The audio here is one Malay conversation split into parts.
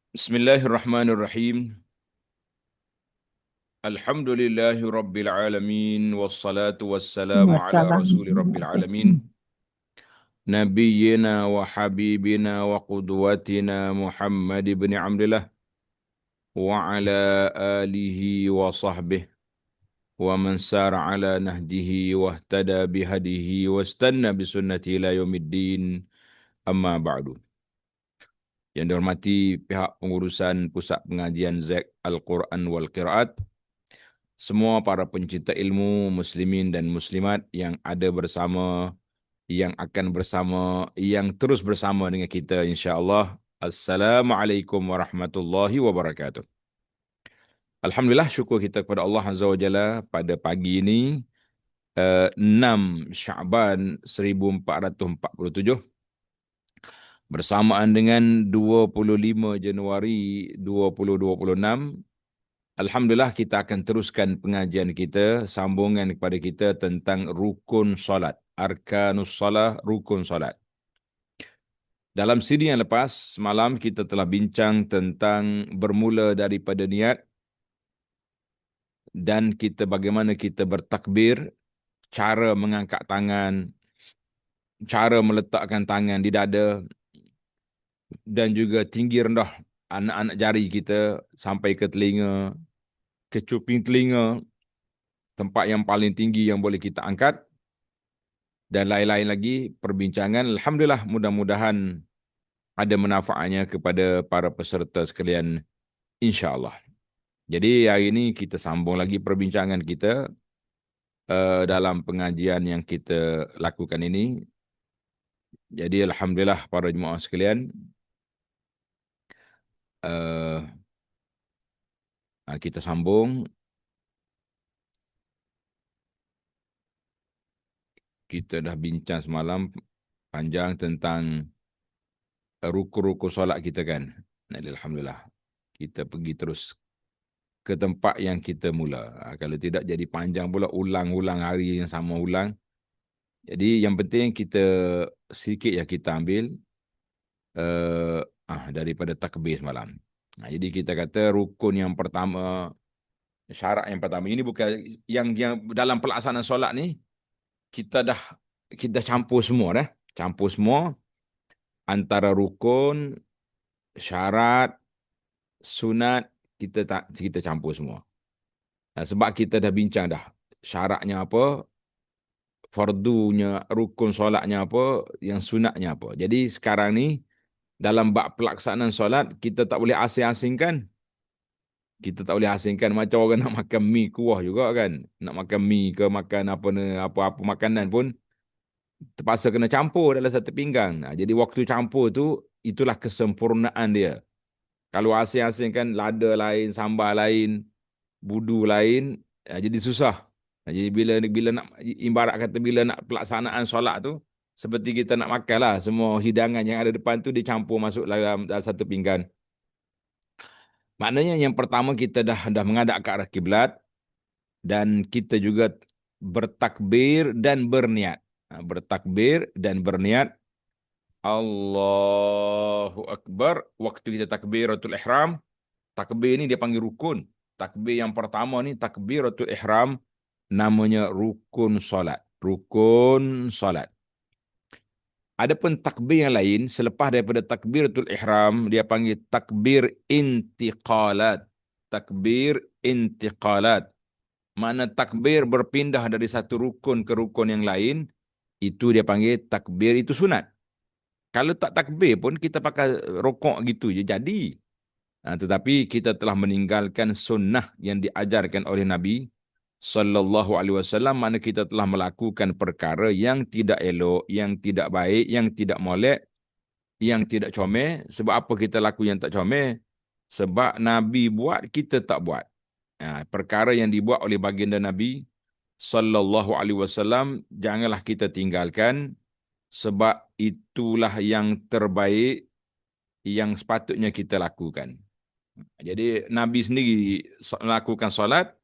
Bismillahirrahmanirrahim. Alhamdulillahi rabbil alamin wassalatu wassalamu ala rasuli rabbil alamin nabiyyina wa habibina wa qudwatina Muhammad ibn Abdullah wa ala alihi wa sahbihi wa man sara ala nahjihi wa ihtada bihadihi wa istanna bisunnati ila yaumiddin, amma ba'du. Yang dihormati pihak pengurusan Pusat Pengajian ZEK Al-Quran wal Qiraat, semua para pencinta ilmu, muslimin dan muslimat yang ada bersama, yang akan bersama, yang terus bersama dengan kita insya-Allah. Assalamualaikum warahmatullahi wabarakatuh. Alhamdulillah, syukur kita kepada Allah Azza wa Jalla pada pagi ini 6 Syaban 1447 bersamaan dengan 25 Januari 2026. Alhamdulillah, kita akan teruskan pengajian kita, sambungan kepada kita tentang rukun solat. Arkanus salah, rukun solat. Dalam siri yang lepas, semalam kita telah bincang tentang bermula daripada niat dan kita bagaimana kita bertakbir, cara mengangkat tangan, cara meletakkan tangan di dada dan juga tinggi rendah anak-anak jari kita sampai ke telinga, ke cuping telinga, tempat yang paling tinggi yang boleh kita angkat, dan lain-lain lagi perbincangan. Alhamdulillah, mudah-mudahan ada manfaatnya kepada para peserta sekalian, insya-Allah. Jadi hari ini kita sambung lagi perbincangan kita dalam pengajian yang kita lakukan ini. Jadi alhamdulillah para jemaah sekalian, uh, kita sambung. Kita dah bincang semalam panjang tentang rukun-rukun solat kita kan. Alhamdulillah, kita pergi terus ke tempat yang kita mula. Kalau tidak jadi panjang pula, ulang-ulang hari yang sama ulang. Jadi yang penting kita sikit ya kita ambil daripada takbir semalam. Jadi kita kata rukun yang pertama, syarat yang pertama ini bukan yang dalam pelaksanaan solat ni kita campur semua dah. Campur semua antara rukun, syarat, sunat, kita campur semua. Sebab kita dah bincang dah syaratnya apa, fardunya, rukun solatnya apa, yang sunatnya apa. Jadi sekarang ni dalam bab pelaksanaan solat kita tak boleh asing-asingkan. Kita tak boleh asingkan macam orang nak makan mi kuah juga kan. Nak makan mi ke makan apa-apa makanan pun terpaksa kena campur dalam satu pinggan. Jadi waktu campur tu itulah kesempurnaan dia. Kalau asing-asing kan lada lain, sambal lain, budu lain, jadi susah. Jadi bila bila nak ibarat kata bila nak pelaksanaan solat tu seperti kita nak makan lah, semua hidangan yang ada depan tu dicampur masuk dalam satu pinggan. Maknanya yang pertama kita dah menghadap ke arah kiblat dan kita juga bertakbir dan berniat. Bertakbir dan berniat. Allahu Akbar. Waktu kita takbiratul ihram, takbir ni dia panggil rukun. Takbir yang pertama ni takbiratul ihram, namanya rukun solat. Rukun solat. Adapun takbir yang lain selepas daripada takbiratul ihram dia panggil takbir intiqalat. Takbir intiqalat. Mana takbir berpindah dari satu rukun ke rukun yang lain, itu dia panggil takbir, itu sunat. Kalau tak takbir pun kita pakai rokok gitu je jadi. Tetapi kita telah meninggalkan sunnah yang diajarkan oleh Nabi sallallahu alaihi wasallam, mana kita telah melakukan perkara yang tidak elok, yang tidak baik, yang tidak molek, yang tidak comel. Sebab apa kita laku yang tak comel? Sebab Nabi buat, kita tak buat. Perkara yang dibuat oleh baginda Nabi sallallahu alaihi wasallam janganlah kita tinggalkan, sebab itulah yang terbaik yang sepatutnya kita lakukan. Jadi Nabi sendiri melakukan solat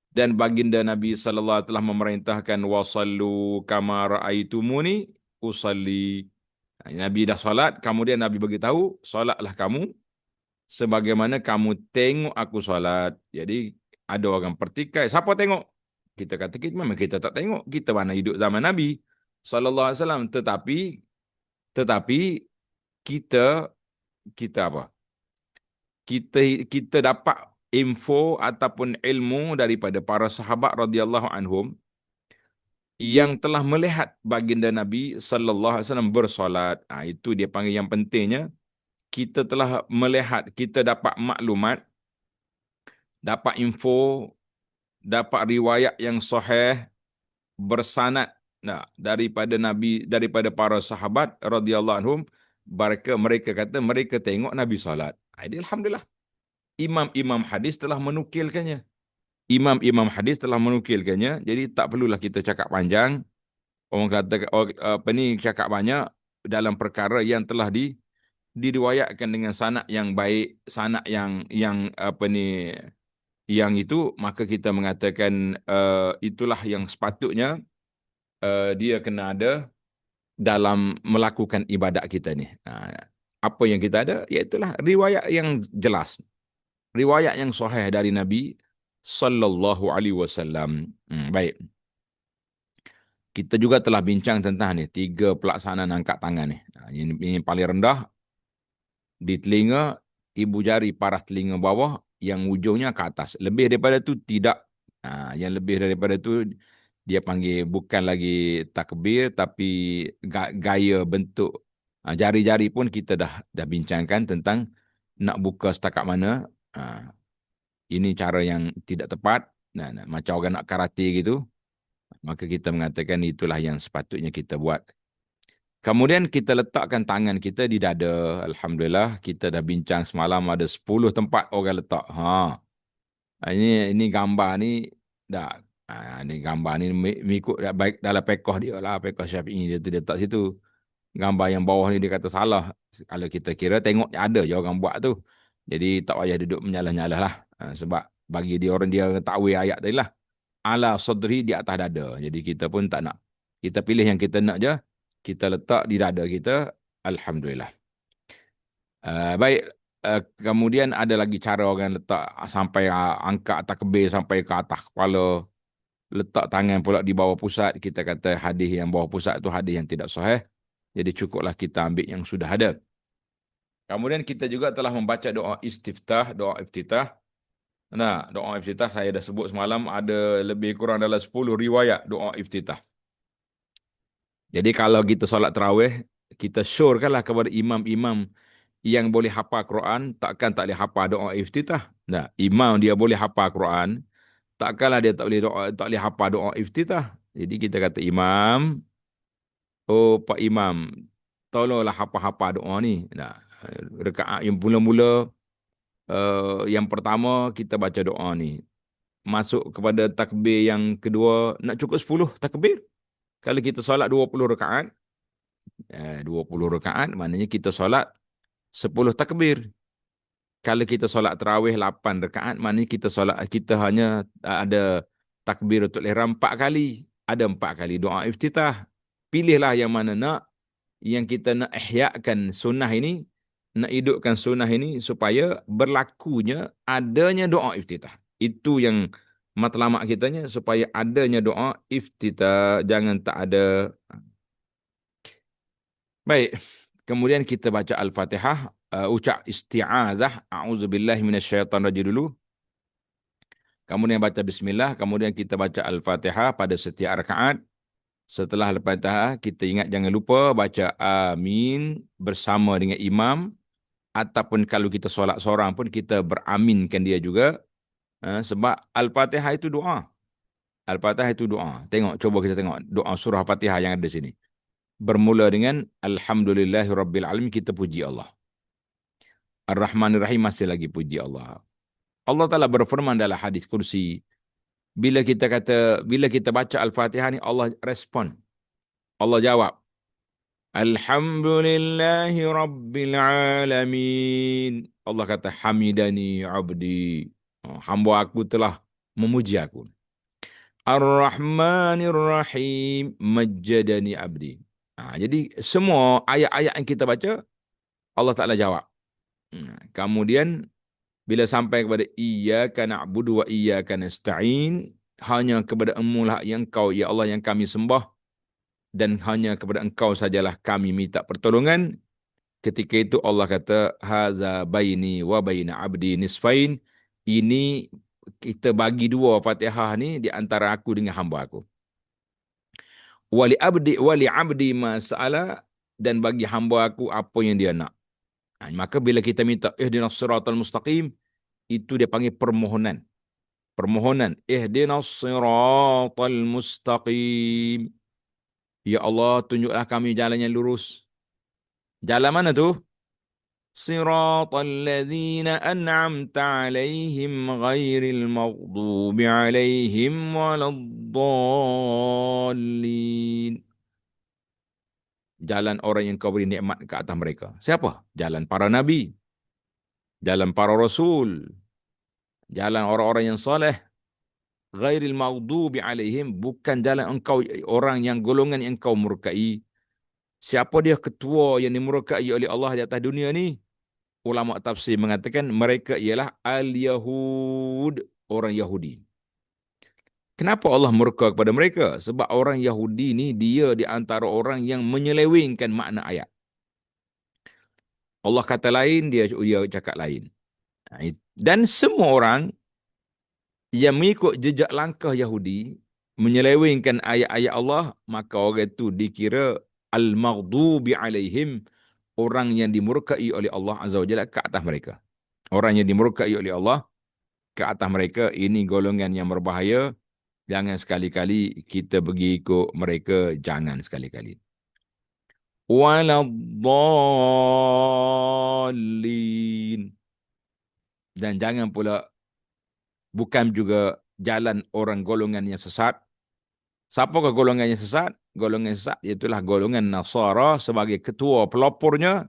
dan baginda Nabi sallallahu telah memerintahkan wasallu kama raaitumuni usalli. Nabi dah solat, kemudian Nabi beritahu solatlah kamu sebagaimana kamu tengok aku solat. Jadi ada orang pertikai, siapa tengok? Kita kata kita memang kita tak tengok. Kita mana hidup zaman Nabi sallallahu alaihi wasallam, tetapi kita kita apa? Kita kita dapat info ataupun ilmu daripada para sahabat radhiyallahu anhum yang telah melihat baginda Nabi sallallahu alaihi wasallam bersolat. Itu dia panggil yang pentingnya. Kita telah melihat, kita dapat maklumat, dapat info, dapat riwayat yang sahih bersanad daripada Nabi, daripada para sahabat radhiyallahu anhum, mereka kata mereka tengok Nabi solat. Jadi alhamdulillah, imam-imam hadis telah menukilkannya. Imam-imam hadis telah menukilkannya. Jadi tak perlulah kita cakap panjang. Orang kata apa ni, cakap banyak dalam perkara yang telah diriwayatkan dengan sanad yang baik, sanad yang apa ni, yang itu, maka kita mengatakan itulah yang sepatutnya dia kena ada dalam melakukan ibadat kita ni. Apa yang kita ada, iaitulah riwayat yang jelas, riwayat yang sahih dari Nabi sallallahu alaihi wasallam. Baik. Kita juga telah bincang tentang ni 3 pelaksanaan angkat tangan ni. Ini paling rendah di telinga, ibu jari parah telinga bawah, yang ujungnya ke atas. Lebih daripada tu tidak. Yang lebih daripada tu dia panggil bukan lagi takbir, tapi gaya bentuk jari-jari pun kita dah bincangkan tentang nak buka setakat mana. Ini cara yang tidak tepat. Macam orang nak karate gitu. Maka kita mengatakan itulah yang sepatutnya kita buat. Kemudian kita letakkan tangan kita di dada. Alhamdulillah, kita dah bincang semalam ada 10 tempat orang letak. Ini gambar ni dah. Ini gambar ni mengikut baik dalam pekoh dia lah, pekoh Syafi'i dia tu dia letak situ. Gambar yang bawah ni dia kata salah. Kalau kita kira tengok ada je orang buat tu. Jadi tak payah duduk menyalah-nyalah lah. Sebab bagi dia orang dia takwil ayat tadi lah. Ala sadri, di atas dada. Jadi kita pun tak nak. Kita pilih yang kita nak je. Kita letak di dada kita. Alhamdulillah. Baik. Kemudian ada lagi cara orang letak sampai angkat takbir sampai ke atas kepala. Letak tangan pula di bawah pusat. Kita kata hadis yang bawah pusat tu hadis yang tidak sahih. Jadi cukuplah kita ambil yang sudah ada. Kemudian kita juga telah membaca doa istiftah, doa iftitah. Doa iftitah saya dah sebut semalam, ada lebih kurang dalam 10 riwayat doa iftitah. Jadi kalau kita solat tarawih, kita syorkanlah kepada imam-imam yang boleh hafal Quran, takkan tak boleh hafal doa iftitah. Imam dia boleh hafal Quran, takkanlah dia tak boleh hafal doa iftitah. Jadi kita kata imam, oh Pak Imam, tolonglah hafal-hafal doa ni. Rakaat yang mula-mula, yang pertama kita baca doa ni. Masuk kepada takbir yang kedua, nak cukup 10 takbir. Kalau kita solat 20 rakaat, 20 rakaat maknanya kita solat 10 takbir. Kalau kita solat tarawih 8 rakaat, maknanya kita hanya ada takbiratul ihram 4 kali. Ada 4 kali doa iftitah. Pilihlah yang mana nak, yang kita nak ihyakan sunnah ini, nak hidupkan sunnah ini supaya berlakunya adanya doa iftitah. Itu yang matlamat kitanya, supaya adanya doa iftitah, jangan tak ada. Baik, kemudian kita baca Al-Fatihah, ucap isti'azah, a'udzubillahi minasyaitonirrajim dulu. Kemudian baca bismillah, kemudian kita baca Al-Fatihah pada setiap rakaat. Setelah Al-Fatihah, kita ingat jangan lupa baca amin bersama dengan imam, ataupun kalau kita solat seorang pun kita beraminkan dia juga. Sebab Al-Fatihah itu doa. Al-Fatihah itu doa. Cuba kita tengok doa surah Fatihah yang ada di sini. Bermula dengan Alhamdulillahirrabbilalamin, kita puji Allah. Ar-Rahmanir-Rahim, masih lagi puji Allah. Allah Ta'ala berfirman dalam hadis kursi, bila kita baca Al-Fatihah ni, Allah respon. Allah jawab, Alhamdulillahi Rabbil Alamin. Allah kata, Hamidani Abdi. Hamba aku telah memuji aku. Ar-Rahmanir Rahim. Majjadani Abdi. Jadi semua ayat-ayat yang kita baca, Allah Ta'ala jawab. Kemudian bila sampai kepada iyyaka na'budu wa iyyaka nasta'in, hanya kepada Engkau yang Engkau ya Allah yang kami sembah, dan hanya kepada Engkau sajalah kami minta pertolongan. Ketika itu Allah kata, haza baini wa baina abdi nisfain. Ini kita bagi dua Fatihah ni di antara aku dengan hamba aku. Wali abdi ma sa'ala, dan bagi hamba aku apa yang dia nak. Maka bila kita minta ihdinas siratal mustaqim, itu dia panggil permohonan. Permohonan ihdinas siratal mustaqim. Ya Allah, tunjuklah kami jalan yang lurus. Jalan mana tu? Siratal ladzina an'amta 'alaihim ghairil maghdubi 'alaihim waladdallin. Jalan orang yang kau beri nikmat ke atas mereka. Siapa? Jalan para nabi, jalan para rasul, jalan orang-orang yang soleh. Ghairil maghdubi 'alaihim, bukan jalan engkau orang yang golongan yang engkau murkai. Siapa dia ketua yang dimurkai oleh Allah di atas dunia ni? Ulama tafsir mengatakan mereka ialah al-Yahud, orang Yahudi. Kenapa Allah murka kepada mereka? Sebab orang Yahudi ni dia di antara orang yang menyelewengkan makna ayat. Allah kata lain, dia cakap lain. Dan semua orang yang mengikut jejak langkah Yahudi, menyelewengkan ayat-ayat Allah, maka orang itu dikira al-maghdubi alaihim, orang yang dimurkai oleh Allah Azza wa Jalla ke atas mereka. Orang yang dimurkai oleh Allah ke atas mereka, ini golongan yang berbahaya. Jangan sekali-kali kita pergi ikut mereka, jangan sekali-kali. Waladdallin. Dan jangan pula, bukan juga jalan orang golongan yang sesat. Siapakah golongan yang sesat? Golongan yang sesat itulah golongan Nasara sebagai ketua pelopornya,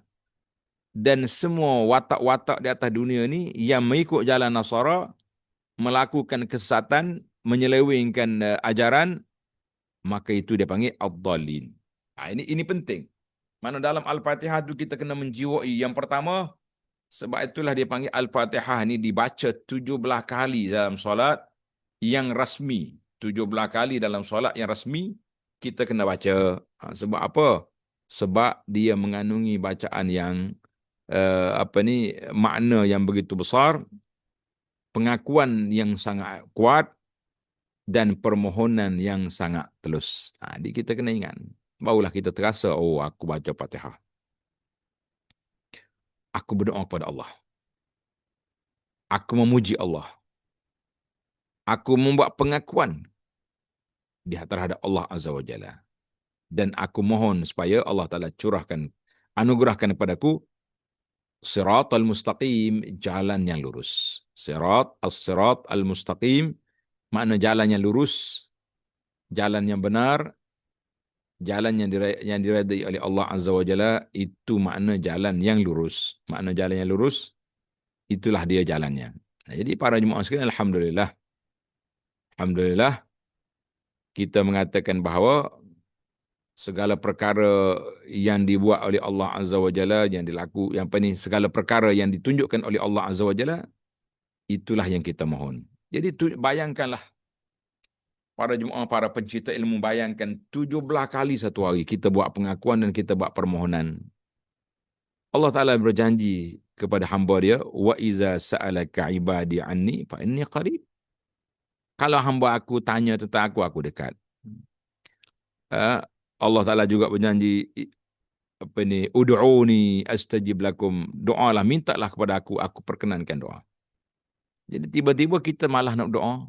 dan semua watak-watak di atas dunia ni yang mengikut jalan Nasara, melakukan kesesatan, menyelewengkan ajaran, maka itu dia panggil ad-dallin. Ini penting. Mana dalam Al-Fatihah tu kita kena menjiwai. Yang pertama, sebab itulah dia panggil Al-Fatihah ni dibaca 17 kali dalam solat yang rasmi. 17 kali dalam solat yang rasmi kita kena baca. Sebab apa? Sebab dia mengandungi bacaan yang makna yang begitu besar, pengakuan yang sangat kuat, dan permohonan yang sangat telus. Kita kena ingat. Barulah kita terasa, oh aku baca Fatihah. Aku berdoa kepada Allah. Aku memuji Allah. Aku membuat pengakuan di terhadap Allah Azza wa Jalla. Dan aku mohon supaya Allah Ta'ala anugerahkan kepadaku siratal mustaqim, jalan yang lurus. Sirat al-mustaqim, makna jalan yang lurus, jalan yang benar, jalan yang diredai oleh Allah Azza wa Jalla, itu makna jalan yang lurus. Makna jalan yang lurus, itulah dia jalannya. Jadi para jemaah sekalian, Alhamdulillah. Alhamdulillah, kita mengatakan bahawa segala perkara yang dibuat oleh Allah Azza wa Jalla, segala perkara yang ditunjukkan oleh Allah Azza wa Jalla, itulah yang kita mohon. Jadi bayangkanlah, para jemaah, para pencinta ilmu, bayangkan 17 kali satu hari kita buat pengakuan dan kita buat permohonan. Allah Ta'ala berjanji kepada hamba dia, wa iza sa'alaka ibadi anni fa inni qarib. Kalau hamba aku tanya tentang aku dekat. Allah Ta'ala juga berjanji, ud'uni astajib lakum. Doalah, mintalah kepada aku perkenankan doa. Jadi tiba-tiba kita malah nak doa.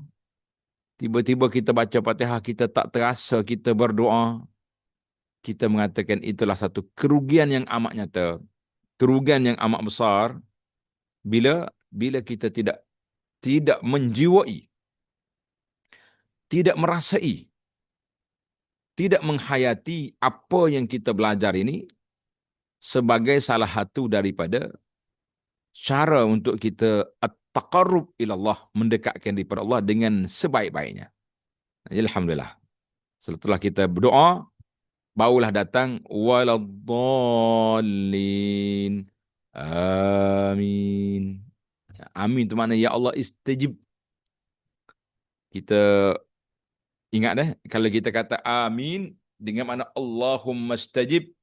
Tiba-tiba kita baca Fatihah, kita tak terasa kita berdoa. Kita mengatakan itulah satu kerugian yang amat nyata. Kerugian yang amat besar bila kita tidak menjiwai, tidak merasai, tidak menghayati apa yang kita belajar ini sebagai salah satu daripada cara untuk kita at-taqarrub ilallah, mendekatkan daripada Allah dengan sebaik-baiknya. Jadi alhamdulillah, setelah kita berdoa, barulah datang waladdallin. Amin. Amin itu makna ya Allah istajib. Kita ingat dah kalau kita kata amin dengan makna Allahumma istajib,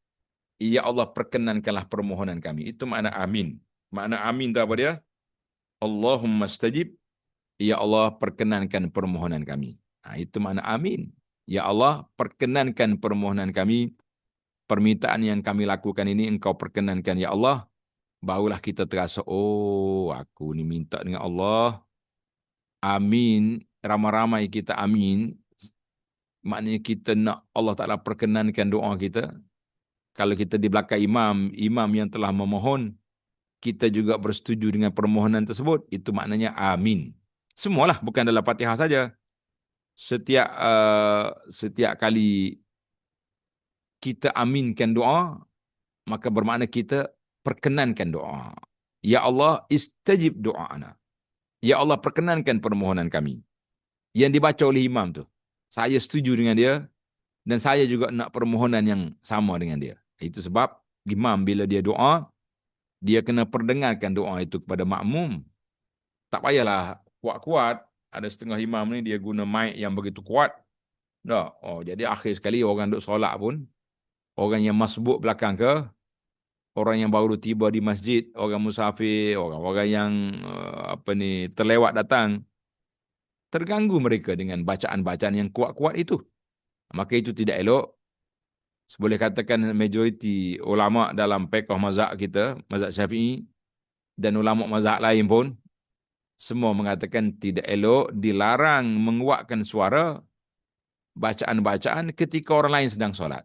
ya Allah perkenankanlah permohonan kami. Itu makna amin. Makna amin itu apa dia? Allahumma istajib, ya Allah perkenankan permohonan kami. Itu makna amin. Ya Allah perkenankan permohonan kami. Permintaan yang kami lakukan ini engkau perkenankan ya Allah. Barulah kita terasa, oh aku ni minta dengan Allah. Amin. Ramai-ramai kita amin. Maknanya kita nak Allah Ta'ala perkenankan doa kita. Kalau kita di belakang imam, imam yang telah memohon, kita juga bersetuju dengan permohonan tersebut. Itu maknanya amin. Semualah, bukan dalam Fatihah saja. Setiap kali kita aminkan doa, maka bermakna kita perkenankan doa. Ya Allah, istajib doa'ana. Ya Allah, perkenankan permohonan kami. Yang dibaca oleh imam tu. Saya setuju dengan dia dan saya juga nak permohonan yang sama dengan dia. Itu sebab imam bila dia doa, dia kena perdengarkan doa itu kepada makmum. Tak payahlah kuat-kuat. Ada setengah imam ni dia guna mic yang begitu kuat. Dah. Oh, jadi akhir sekali orang duk solat pun, orang yang masbuk belakang ke, orang yang baru tiba di masjid, orang musafir, orang-orang yang terlewat datang, terganggu mereka dengan bacaan-bacaan yang kuat-kuat itu. Maka itu tidak elok. Boleh katakan majoriti ulama dalam fiqh mazhab kita, mazhab Syafi'i dan ulama mazhab lain pun semua mengatakan tidak elok, dilarang menguatkan suara bacaan-bacaan ketika orang lain sedang solat.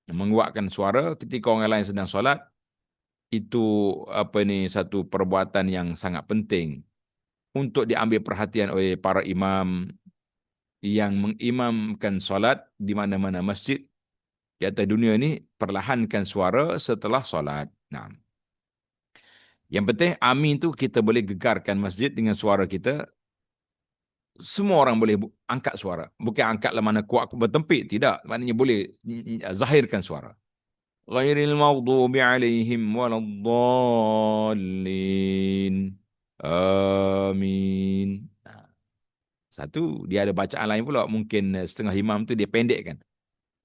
Menguatkan suara ketika orang lain sedang solat itu satu perbuatan yang sangat penting untuk diambil perhatian oleh para imam yang mengimamkan solat di mana-mana masjid di atas dunia ini. Perlahankan suara setelah solat. Nah, yang penting amin tu kita boleh gegarkan masjid dengan suara kita. Semua orang boleh angkat suara. Bukan angkatlah mana kuat bertempik. Tidak. Maknanya boleh zahirkan suara. Ghairil maghdubi alaihim waladdallin. Amin. Satu, dia ada bacaan lain pula. Mungkin setengah imam tu dia pendekkan.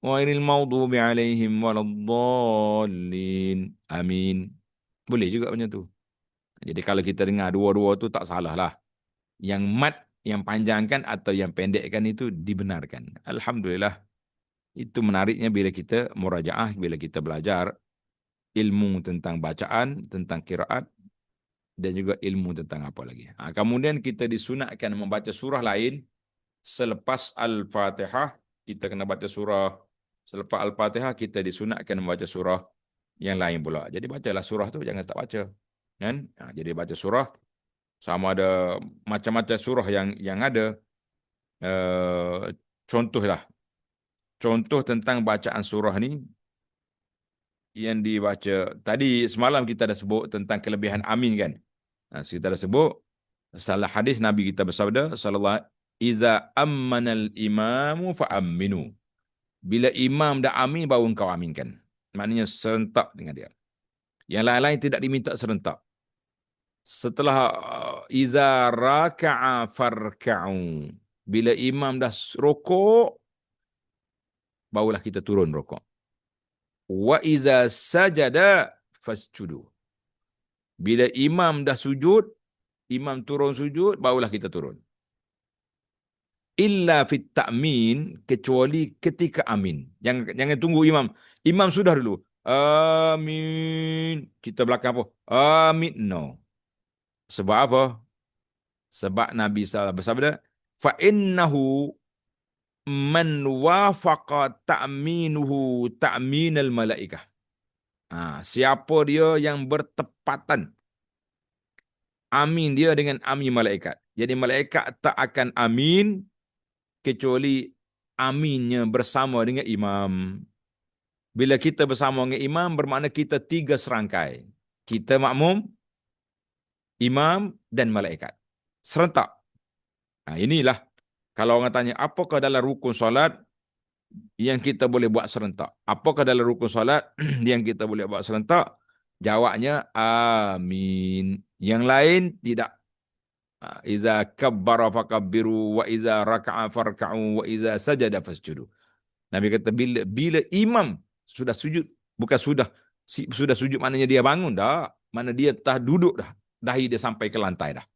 Ghairil maghdubi alaihim waladdallin. Amin. Boleh juga macam tu. Jadi kalau kita dengar dua-dua tu tak salah lah. Yang mat, yang panjangkan atau yang pendekkan itu dibenarkan. Alhamdulillah. Itu menariknya bila kita murajaah, bila kita belajar ilmu tentang bacaan, tentang qiraat dan juga ilmu tentang apa lagi. Kemudian kita disunatkan membaca surah lain selepas Al-Fatihah. Kita kena baca surah selepas Al-Fatihah, kita disunatkan membaca surah yang lain pula. Jadi bacalah surah tu, jangan tak baca. Kan? Jadi baca surah sama ada macam-macam surah yang ada. Contohlah. Contoh tentang bacaan surah ni yang dibaca. Tadi semalam kita dah sebut tentang kelebihan amin kan. Kita dah sebut salah hadis Nabi kita bersabda sallallahu iza ammanal imamu fa aminu. Bila imam dah amin baru engkau aminkan. Maknanya serentak dengan dia. Yang lain-lain tidak diminta serentak. Setelah iza raka'a farka'u. Bila imam dah rokok, barulah kita turun rokok. Wa iza sajada fasjudu. Bila imam dah sujud, imam turun sujud, barulah kita turun. Illa fit ta'min, kecuali ketika amin. Jangan tunggu imam. Imam sudah dulu. Amin. Kita belakang apa? Amin. No. Sebab apa? Sebab Nabi SAW bersabda, fa'innahu man wafaqa ta'minuhu ta'minal malaikah. Siapa dia yang bertepatan amin dia dengan amin malaikat. Jadi malaikat tak akan amin kecuali aminnya bersama dengan imam. Bila kita bersama dengan imam bermakna kita tiga serangkai. Kita makmum, imam dan malaikat. Serentak. Inilah kalau orang tanya apakah dalam rukun solat yang kita boleh buat serentak. Apakah dalam rukun solat yang kita boleh buat serentak? Jawabnya amin. Yang lain tidak. Iza kabbara fakabbiru wa iza raka'a farka'u wa iza sajada fasjudu. Nabi kata bila imam sudah sujud, bukan sudah sujud maknanya dia bangun dah, mana dia tah duduk dah, dahi dia sampai ke lantai dah.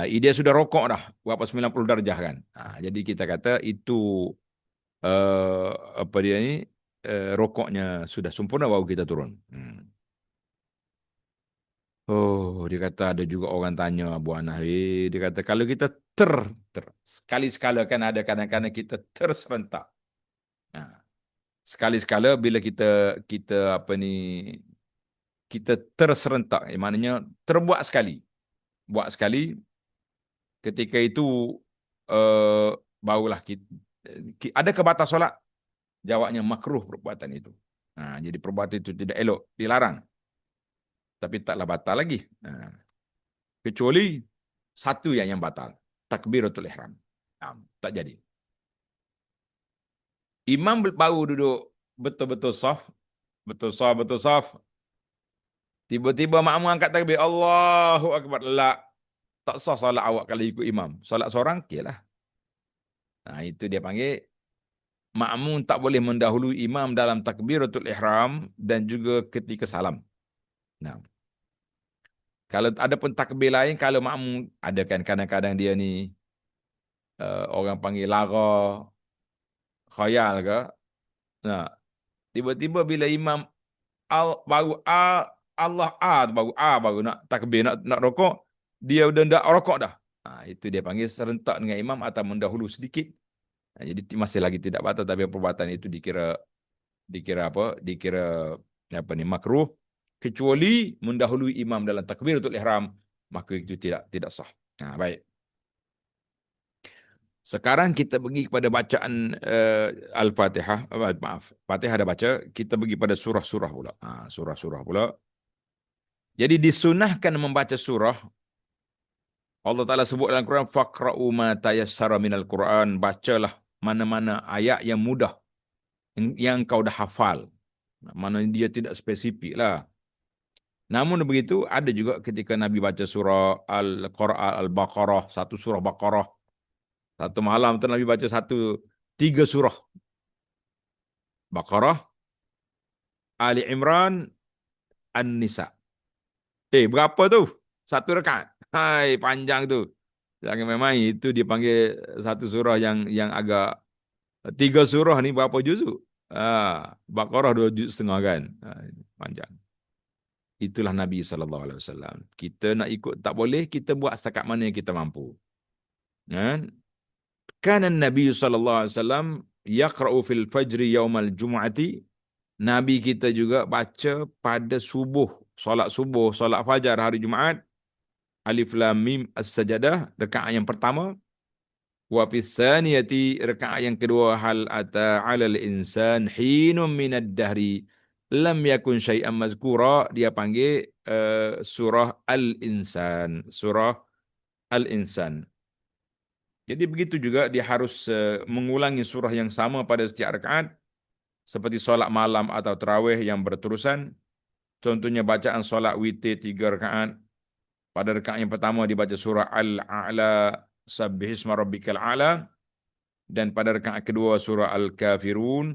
Dia sudah rokok dah, berapa 90 darjah kan. Jadi kita kata itu uh, apa dia ni rokoknya sudah sempurna baru kita turun. Oh, dia kata ada juga orang tanya Abu Hanafi, dia kata kalau kita ter sekali-sekala kan ada kadang-kadang kita terserentak. Nah, sekali-sekala bila kita kita apa ni kita terserentak, maknanya terbuat sekali. Buat sekali ketika itu uh, barulah kita, ada ke batas solat? Jawabnya makruh perbuatan itu. Jadi perbuatan itu tidak elok, dilarang. Tapi taklah batal lagi. Kecuali satu yang batal. Takbiratul ihram. Tak jadi. Imam baru duduk betul-betul saf. Betul saf, betul saf. Tiba-tiba makmum angkat takbir. Allahu Akbar. La. Tak sah solat awak kalau ikut imam. Solat seorang, okeylah. Itu dia panggil makmum tak boleh mendahului imam dalam takbiratul ihram dan juga ketika salam. Nah, kalau ada pun takbir lain, kalau makmum ada kan kadang-kadang dia ni orang panggil lara, khayal ke. Nah, tiba-tiba bila imam baru Allah baru baru nak takbir nak rokok, dia udah nak rokok dah. Itu dia panggil serentak dengan imam atau mendahulu sedikit. Jadi masih lagi tidak batal tapi perbuatan itu dikira apa? Dikira apa ni makruh kecuali mendahului imam dalam takbiratul ihram, maka itu tidak sah. Baik. Sekarang kita pergi kepada bacaan Al-Fatihah. Maaf, Fatihah dah baca. Kita pergi pada surah-surah pula. Surah-surah pula. Jadi disunahkan membaca surah. Allah Ta'ala sebut dalam Quran, Faqra'u ma tayassara minal Quran. Bacalah mana-mana ayat yang mudah. Yang kau dah hafal. Mana dia tidak spesifik lah. Namun begitu, ada juga ketika Nabi baca surah Al-Quran, Al-Baqarah. Satu surah Baqarah. Satu malam tu Nabi baca tiga surah. Baqarah, Ali Imran, An-Nisa. Berapa tu? Satu rakaat. Hai, panjang tu. Jangan memang itu dipanggil satu surah yang agak tiga surah ni berapa juzuk? Baqarah 2,5 juz kan. Panjang. Itulah Nabi SAW. Kita nak ikut tak boleh, kita buat setakat mana yang kita mampu. Kan? Kana Nabi SAW yaqra'u fil fajri yaumal jum'ati. Nabi kita juga baca pada subuh, solat fajar hari Jumaat. Alif Lam Mim As-Sajadah, rakaat yang pertama. Wa fi tsaniyati, rakaat yang kedua, hal ata 'alal insan hinum minad dahri lam yakun syai'an mazkura. Dia panggil surah Al-Insan, surah Al-Insan. Jadi begitu juga dia harus mengulangi surah yang sama pada setiap rakaat seperti solat malam atau tarawih yang berterusan. Contohnya bacaan solat witir 3 rakaat. Pada rakaat yang pertama dibaca surah Al-A'la, Sabbihisma Rabbikal A'la, dan pada rakaat kedua surah Al-Kafirun.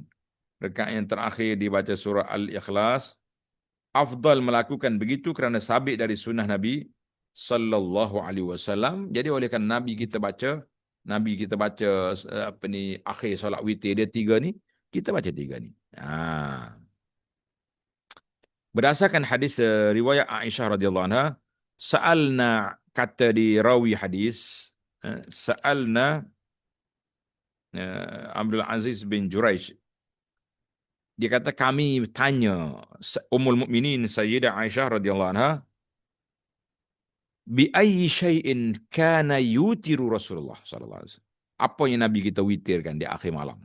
Rakaat yang terakhir dibaca surah Al-Ikhlas. Afdal melakukan begitu kerana sabit dari sunnah Nabi sallallahu alaihi wasallam. Jadi oleh kerana Nabi kita baca apa ni akhir solat witir dia 3 ni, kita baca 3 ni. Berdasarkan hadis riwayat Aisyah radhiyallahu anha, sa'alna, kata di rawi hadis, sa'alna Abdul Aziz bin Juraish. Dia kata kami tanya Ummul Mukminin Sayyidah Aisyah radhiyallahu anha, bi ayyi syai'in kana yutiru Rasulullah sallallahu alaihi wasallam. Apa yang Nabi kita witirkan di akhir malam?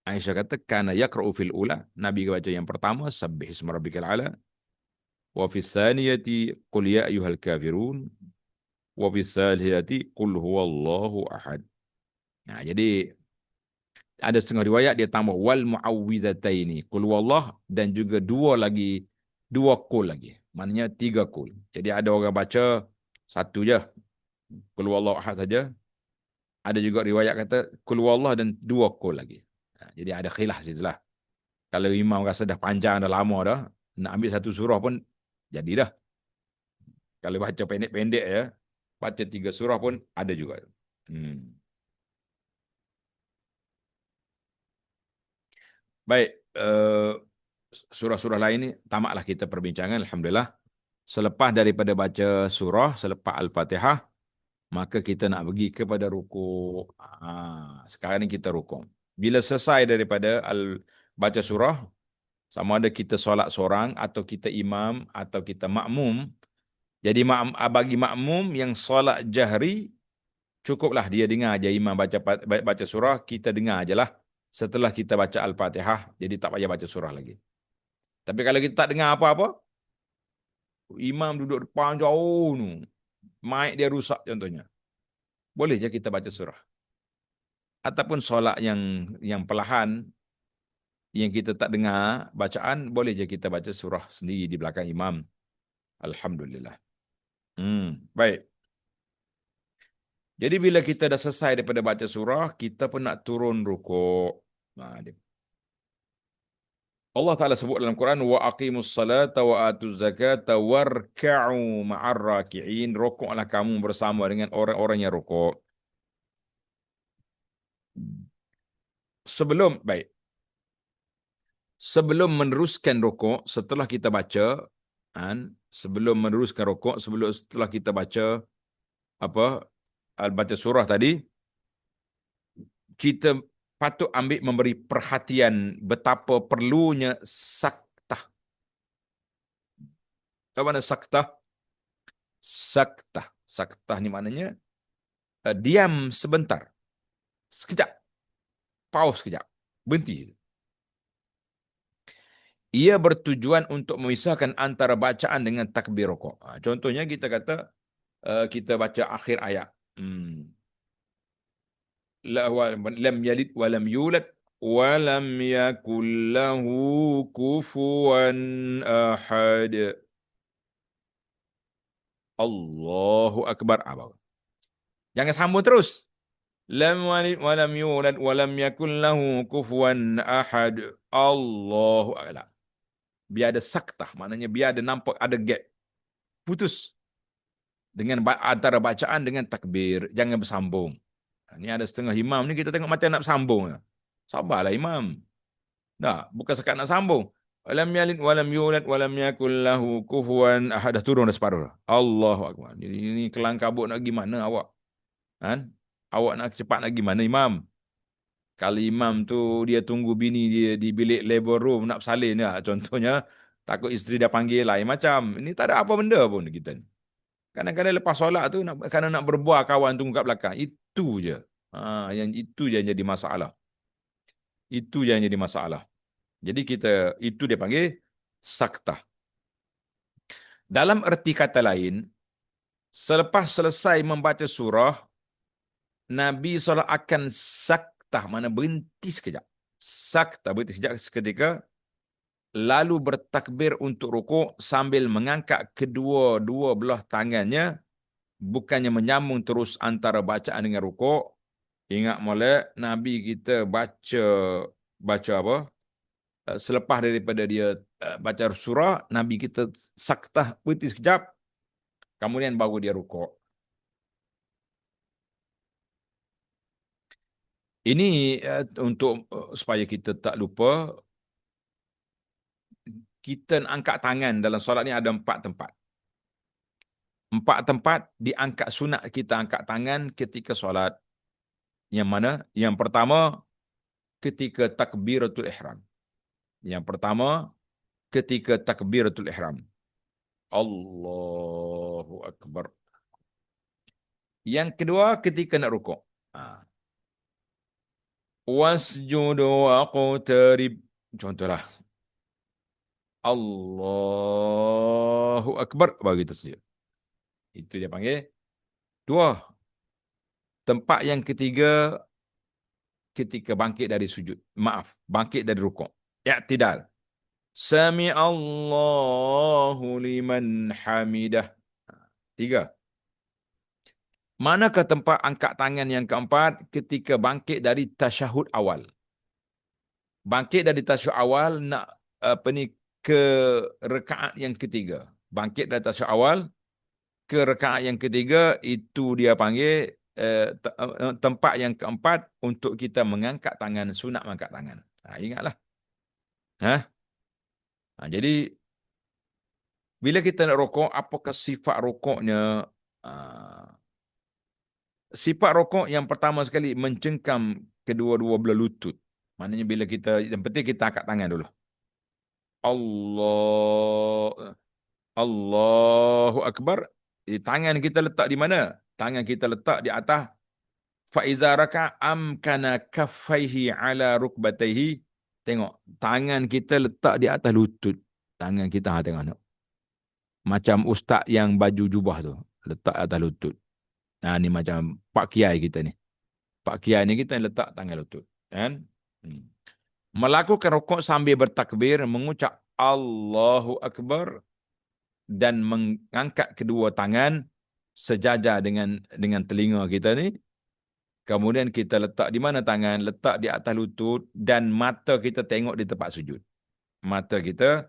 Aisyah kata kana yaqra'u fil ula. Nabi baca yang pertama Sabbihisma Rabbikal A'la, wa fi tsaniyati qul ya ayyuhal kafirun, wa fi tsalitsati qul huwallahu ahad. Jadi Ada setengah riwayat dia tambah wal muawwidhataini. Qul huwallah dan juga dua qul lagi. Maknanya tiga qul. Jadi ada orang baca satu je. Qul huwallahu ahad saja. Ada juga riwayat kata qul huwallah dan dua qul lagi. Jadi ada khilaf situ lah. Kalau imam rasa dah panjang dah lama dah, nak ambil satu surah pun jadi dah. Kalau baca pendek-pendek ya, baca tiga surah pun ada juga. Hmm. Baik, surah-surah lain ni tamatlah kita perbincangan. Alhamdulillah. Selepas daripada baca surah, selepas Al-Fatihah, maka kita nak pergi kepada rukuk. Sekarang ni kita rukuk. Bila selesai daripada baca surah, sama ada kita solat seorang atau kita imam atau kita makmum. Jadi bagi makmum yang solat jahri, cukuplah dia dengar aja imam baca surah, kita dengar ajalah. Setelah kita baca Al-Fatihah, jadi tak payah baca surah lagi. Tapi kalau kita tak dengar apa-apa, imam duduk depan jauh nu, mic dia rusak contohnya. Boleh je kita baca surah. Ataupun solat yang perlahan, yang kita tak dengar bacaan, boleh je kita baca surah sendiri di belakang imam. Alhamdulillah. Baik. Jadi bila kita dah selesai daripada baca surah, kita pun nak turun rukuk. Allah Ta'ala sebut dalam Quran, wa aqimus salata wa atuz zakata warka'u ma'ar raki'in. Rukuklah kamu bersama dengan orang-orang yang rukuk. Sebelum meneruskan rukuk, setelah kita baca, sebelum meneruskan rukuk, setelah kita baca apa, baca surah tadi, kita patut memberi perhatian betapa perlunya saktah. Apa makna saktah? Saktah ni maknanya diam sebentar. Sekejap. Pause sekejap. Berhenti. Ia bertujuan untuk memisahkan antara bacaan dengan takbir rukuk. Contohnya kita kata kita baca akhir ayat. Lam yalid wa lam yulad wa lam yakul lahu kufuwan ahad. Allahu akbar. Jangan sambung terus. Lam walid wa lam yulad wa lam yakul lahu kufuwan ahad. Allahu akbar. Biar ada saktah, maknanya biar ada nampak ada gap. Putus dengan antara bacaan dengan takbir, jangan bersambung. Ini ada setengah imam ni kita tengok macam nak bersambung. Sabarlah imam. Nah, bukan sekat nak sambung. Walam yalid walam yulad walam yakul lahu kufuwan ahad. Dah turun dah separuh. Allahu akbar. Ini kelang kabut nak gimana awak? Kan? Awak nak cepat nak gimana imam? Kalau imam tu dia tunggu bini dia di bilik labor room nak bersalin ya, contohnya takut isteri dah panggil lain macam. Ini tak ada apa benda pun kita. Kadang-kadang lepas solat tu kerana nak berbual kawan tunggu kat belakang. Itu je. Yang itu je yang jadi masalah. Itu je yang jadi masalah. Jadi itu dia panggil saktah. Dalam erti kata lain, selepas selesai membaca surah, Nabi SAW akan saktah, mana berhenti sekejap. Saktah, berhenti sekejap seketika, lalu bertakbir untuk rukuk sambil mengangkat kedua-dua belah tangannya, bukannya menyambung terus antara bacaan dengan rukuk. Ingat molek, Nabi kita baca apa? Selepas daripada dia baca surah, Nabi kita saktah berhenti sekejap, kemudian baru dia rukuk. Ini untuk supaya kita tak lupa, kita angkat tangan dalam solat ni ada 4 tempat. 4 tempat diangkat sunat kita angkat tangan ketika solat. Yang mana? Yang pertama, ketika takbiratul ihram. Yang pertama, ketika takbiratul ihram. Allahu akbar. Yang kedua, ketika nak rukuk. Wasjudu waqtarib. Contohlah. Allahu akbar. Begitu saja. Itu dia panggil. 2. Tempat yang ketiga, ketika bangkit dari sujud. Maaf, bangkit dari rukuk. I'tidal. Sami Allahu liman hamidah. Tiga. Manakah tempat angkat tangan yang keempat ketika bangkit dari tasyahud awal? Bangkit dari tasyahud awal nak apa ni ke rakaat yang ketiga. Bangkit dari tasyahud awal ke rakaat yang ketiga itu dia panggil tempat yang keempat untuk kita mengangkat tangan, sunat mengangkat tangan. Ingatlah. Ha? Jadi bila kita nak rokok, apakah sifat rokoknya? Sifat rokok yang pertama sekali mencengkam kedua-dua belah lutut. Maknanya bila kita, yang penting kita angkat tangan dulu. Allah, Allahu Akbar. Tangan kita letak di mana? Tangan kita letak di atas. Faiza raka amkana kaffaihi ala rukbataihi. Tengok, tangan kita letak di atas lutut. Tangan kita, tengok. Macam ustaz yang baju jubah tu. Letak atas lutut. Nah, ni macam Pak Kiai kita ni. Pak Kiai ni kita letak tangan lutut. Kan? Melakukan rukuk sambil bertakbir, mengucap Allahu Akbar dan mengangkat kedua tangan sejajar dengan telinga kita ni. Kemudian kita letak di mana tangan? Letak di atas lutut dan mata kita tengok di tempat sujud. Mata kita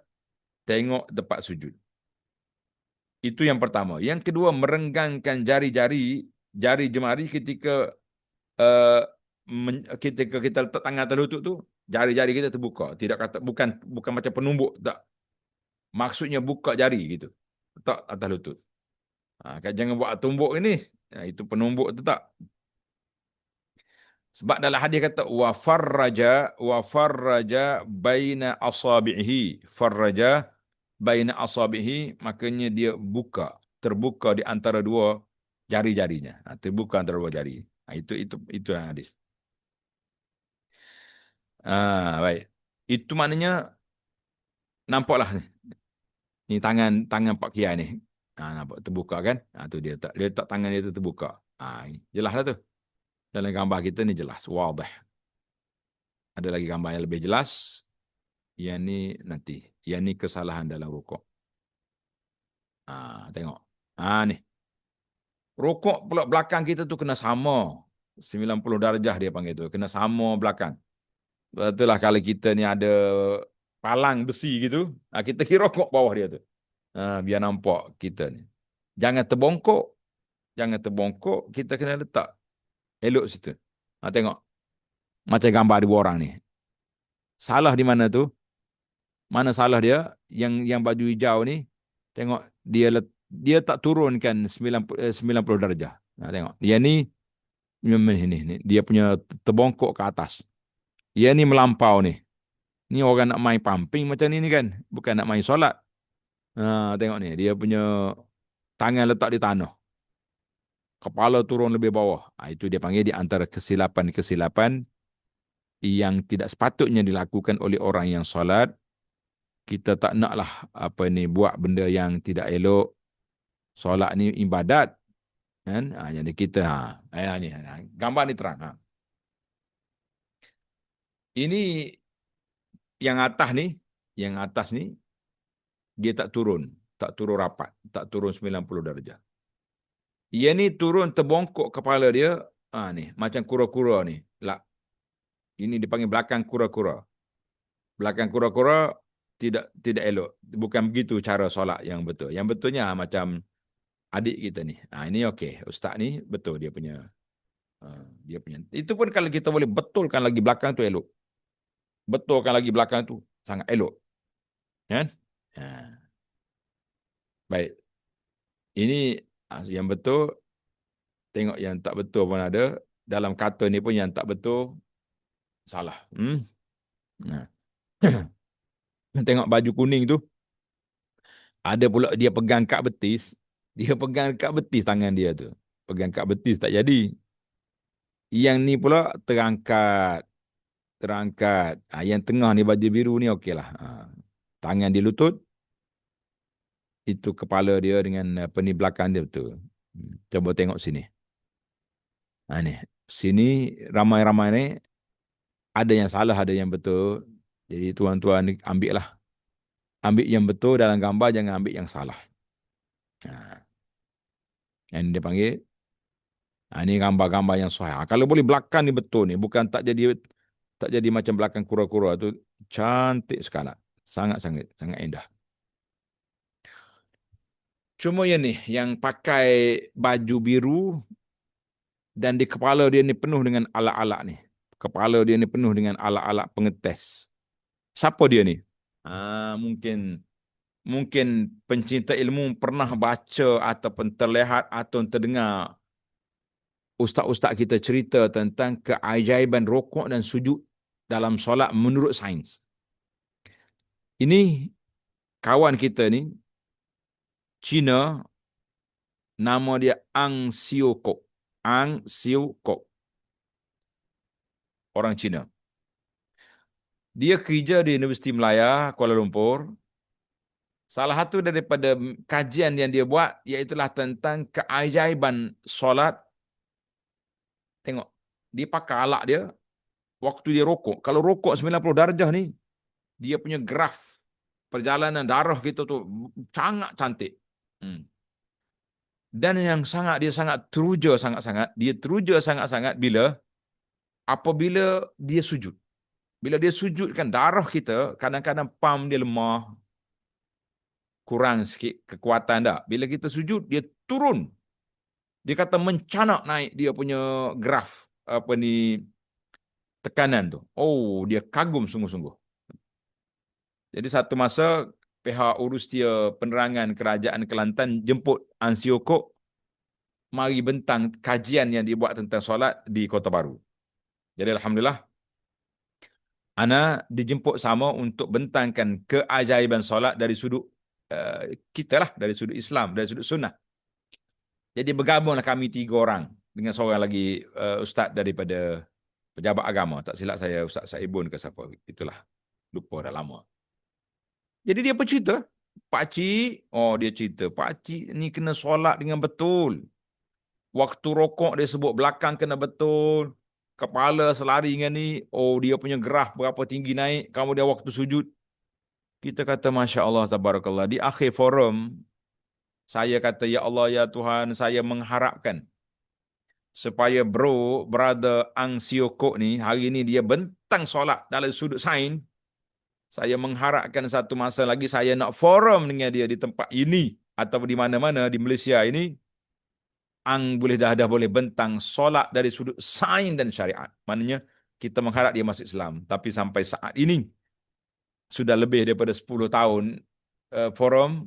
tengok tempat sujud. Itu yang pertama. Yang kedua, merenggangkan jari jemari ketika ketika kita letak tangan atas lutut tu, jari-jari kita terbuka. Tidak kata bukan macam penumbuk, tak. Maksudnya buka jari gitu. Letak atas lutut. Jangan buat tumbuk ini. Itu penumbuk tu tak. Sebab dalam hadis kata wa farraja baina asabihi. Farraja baina asabihi, maknanya dia terbuka di antara dua jari-jarinya. Terbuka antara dua jari. Itu yang hadis. Baik. Itu maknanya nampaklah ni. Ni tangan Pak Kiai ni. Nampak terbuka kan? Tu dia tak tangan dia tu terbuka. Jelaslah tu. Dalam gambar kita ni jelas, wadah. Ada lagi gambar yang lebih jelas. Yang ni nanti. Yang ni kesalahan dalam rukuk. Tengok. Ni. Rukuk pula belakang kita tu kena sama. 90 darjah dia panggil tu. Kena sama belakang. Betul lah kalau kita ni ada palang besi gitu. Kita kira rokok bawah dia tu. Biar nampak kita ni. Jangan terbongkok. Kita kena letak. Elok situ. Tengok. Macam gambar dua orang ni. Salah di mana tu? Mana salah dia? Yang baju hijau ni. Tengok. Dia tak turunkan 90 darjah. Tengok. Dia ni. Dia punya terbongkok ke atas. Dia ni melampau ni. Ni orang nak main pumping macam ni kan. Bukan nak main solat. Tengok ni. Dia punya tangan letak di tanah. Kepala turun lebih bawah. Itu dia panggil di antara kesilapan-kesilapan yang tidak sepatutnya dilakukan oleh orang yang solat. Kita tak naklah buat benda yang tidak elok. Solat ni ibadat. Kan? Jadi kita ni gambar ni terang. Ini yang atas ni dia tak turun rapat, tak turun 90 darjah. Ia ni turun terbongkok kepala dia, ni macam kura-kura ni. Ini dipanggil belakang kura-kura. Belakang kura-kura tidak elok. Bukan begitu cara solat yang betul. Yang betulnya macam adik kita ni. Ini okey. Ustaz ni betul dia punya. Itu pun kalau kita boleh betulkan lagi belakang tu elok. Betulkan lagi belakang tu sangat elok. Kan? Baik. Ini yang betul. Tengok yang tak betul pun ada. Dalam kata ni pun yang tak betul salah. Tengok baju kuning tu. Ada pula dia pegang kat betis. Dia pegang kat betis tangan dia tu. Pegang kat betis tak jadi. Yang ni pula terangkat. Yang tengah ni baju biru ni okeylah. Tangan di lutut. Itu kepala dia dengan belakang dia betul. Coba tengok sini. Ni. Sini ramai-ramai ni Ada yang salah, ada yang betul. Jadi tuan-tuan ambil yang betul dalam gambar, jangan ambil yang salah. Nah, yang dia panggil, nah, ini gambar-gambar yang sahih. Kalau boleh belakang ni betul ni, bukan tak jadi macam belakang kura-kura tu, cantik sekali. Sangat-sangat sangat indah. Cuma yang ni, yang pakai baju biru dan di kepala dia ni penuh dengan alat-alat ni. Kepala dia ni penuh dengan alat-alat pengetes. Siapa dia ni? Mungkin pencinta ilmu pernah baca ataupun terlihat atau terdengar ustaz-ustaz kita cerita tentang keajaiban rokok dan sujud dalam solat menurut sains. Ini kawan kita ni, Cina, nama dia Ang Siu Kok. Ang Siu Kok. Orang Cina. Dia kerja di Universiti Melaya, Kuala Lumpur. Salah satu daripada kajian yang dia buat iaitulah tentang keajaiban solat. Tengok, dia pakai alat dia waktu dia rokok. Kalau rokok 90 darjah ni, dia punya graf perjalanan darah kita tu sangat cantik. Dan yang dia sangat teruja sangat-sangat. Dia teruja sangat-sangat apabila dia sujud. Bila dia sujud kan darah kita kadang-kadang pam dia lemah, kurang sikit kekuatan dah. Bila kita sujud dia turun. Dia kata mencanak naik dia punya graf apa ni tekanan tu. Oh, dia kagum sungguh-sungguh. Jadi satu masa pihak urustia penerangan kerajaan Kelantan jemput Ansioko mari bentang kajian yang dibuat tentang solat di Kota Baru. Jadi alhamdulillah ana dijemput sama untuk bentangkan keajaiban solat dari sudut kita lah, dari sudut Islam, dari sudut sunnah. Jadi bergabunglah kami 3 orang dengan seorang lagi ustaz daripada pejabat agama. Tak silap saya Ustaz Saibun ke siapa. Itulah. Lupa dah lama. Jadi dia bercerita. Pakcik, dia cerita. Pakcik ni kena solat dengan betul. Waktu rokok dia sebut belakang kena betul. Kepala selari dengan ni. Dia punya gerah berapa tinggi naik. Kemudian waktu sujud. Kita kata Masya Allah, Tabarakallah. Di akhir forum, saya kata, Ya Allah, Ya Tuhan, saya mengharapkan supaya brother Ang Siokok ni, hari ni dia bentang solat dalam sudut sain. Saya mengharapkan satu masa lagi saya nak forum dengan dia di tempat ini atau di mana-mana di Malaysia ini. Ang dah boleh bentang solat dari sudut sain dan syariat. Maknanya kita mengharap dia masuk Islam. Tapi sampai saat ini, sudah lebih daripada 10 tahun forum,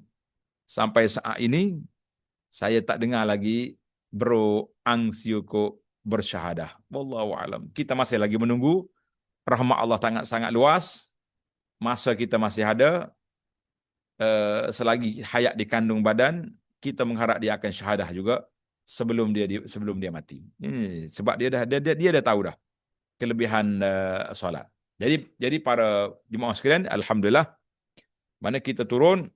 sampai saat ini, saya tak dengar lagi Bro Ang Siuko bersyahadah. Wallahu alam. Kita masih lagi menunggu. Rahmat Allah sangat-sangat luas. Masa kita masih ada. Selagi hayat di kandung badan, kita mengharap dia akan syahadah juga sebelum dia mati. Sebab dia dah tahu dah kelebihan solat. Jadi para jemaah sekalian, alhamdulillah, mana kita turun,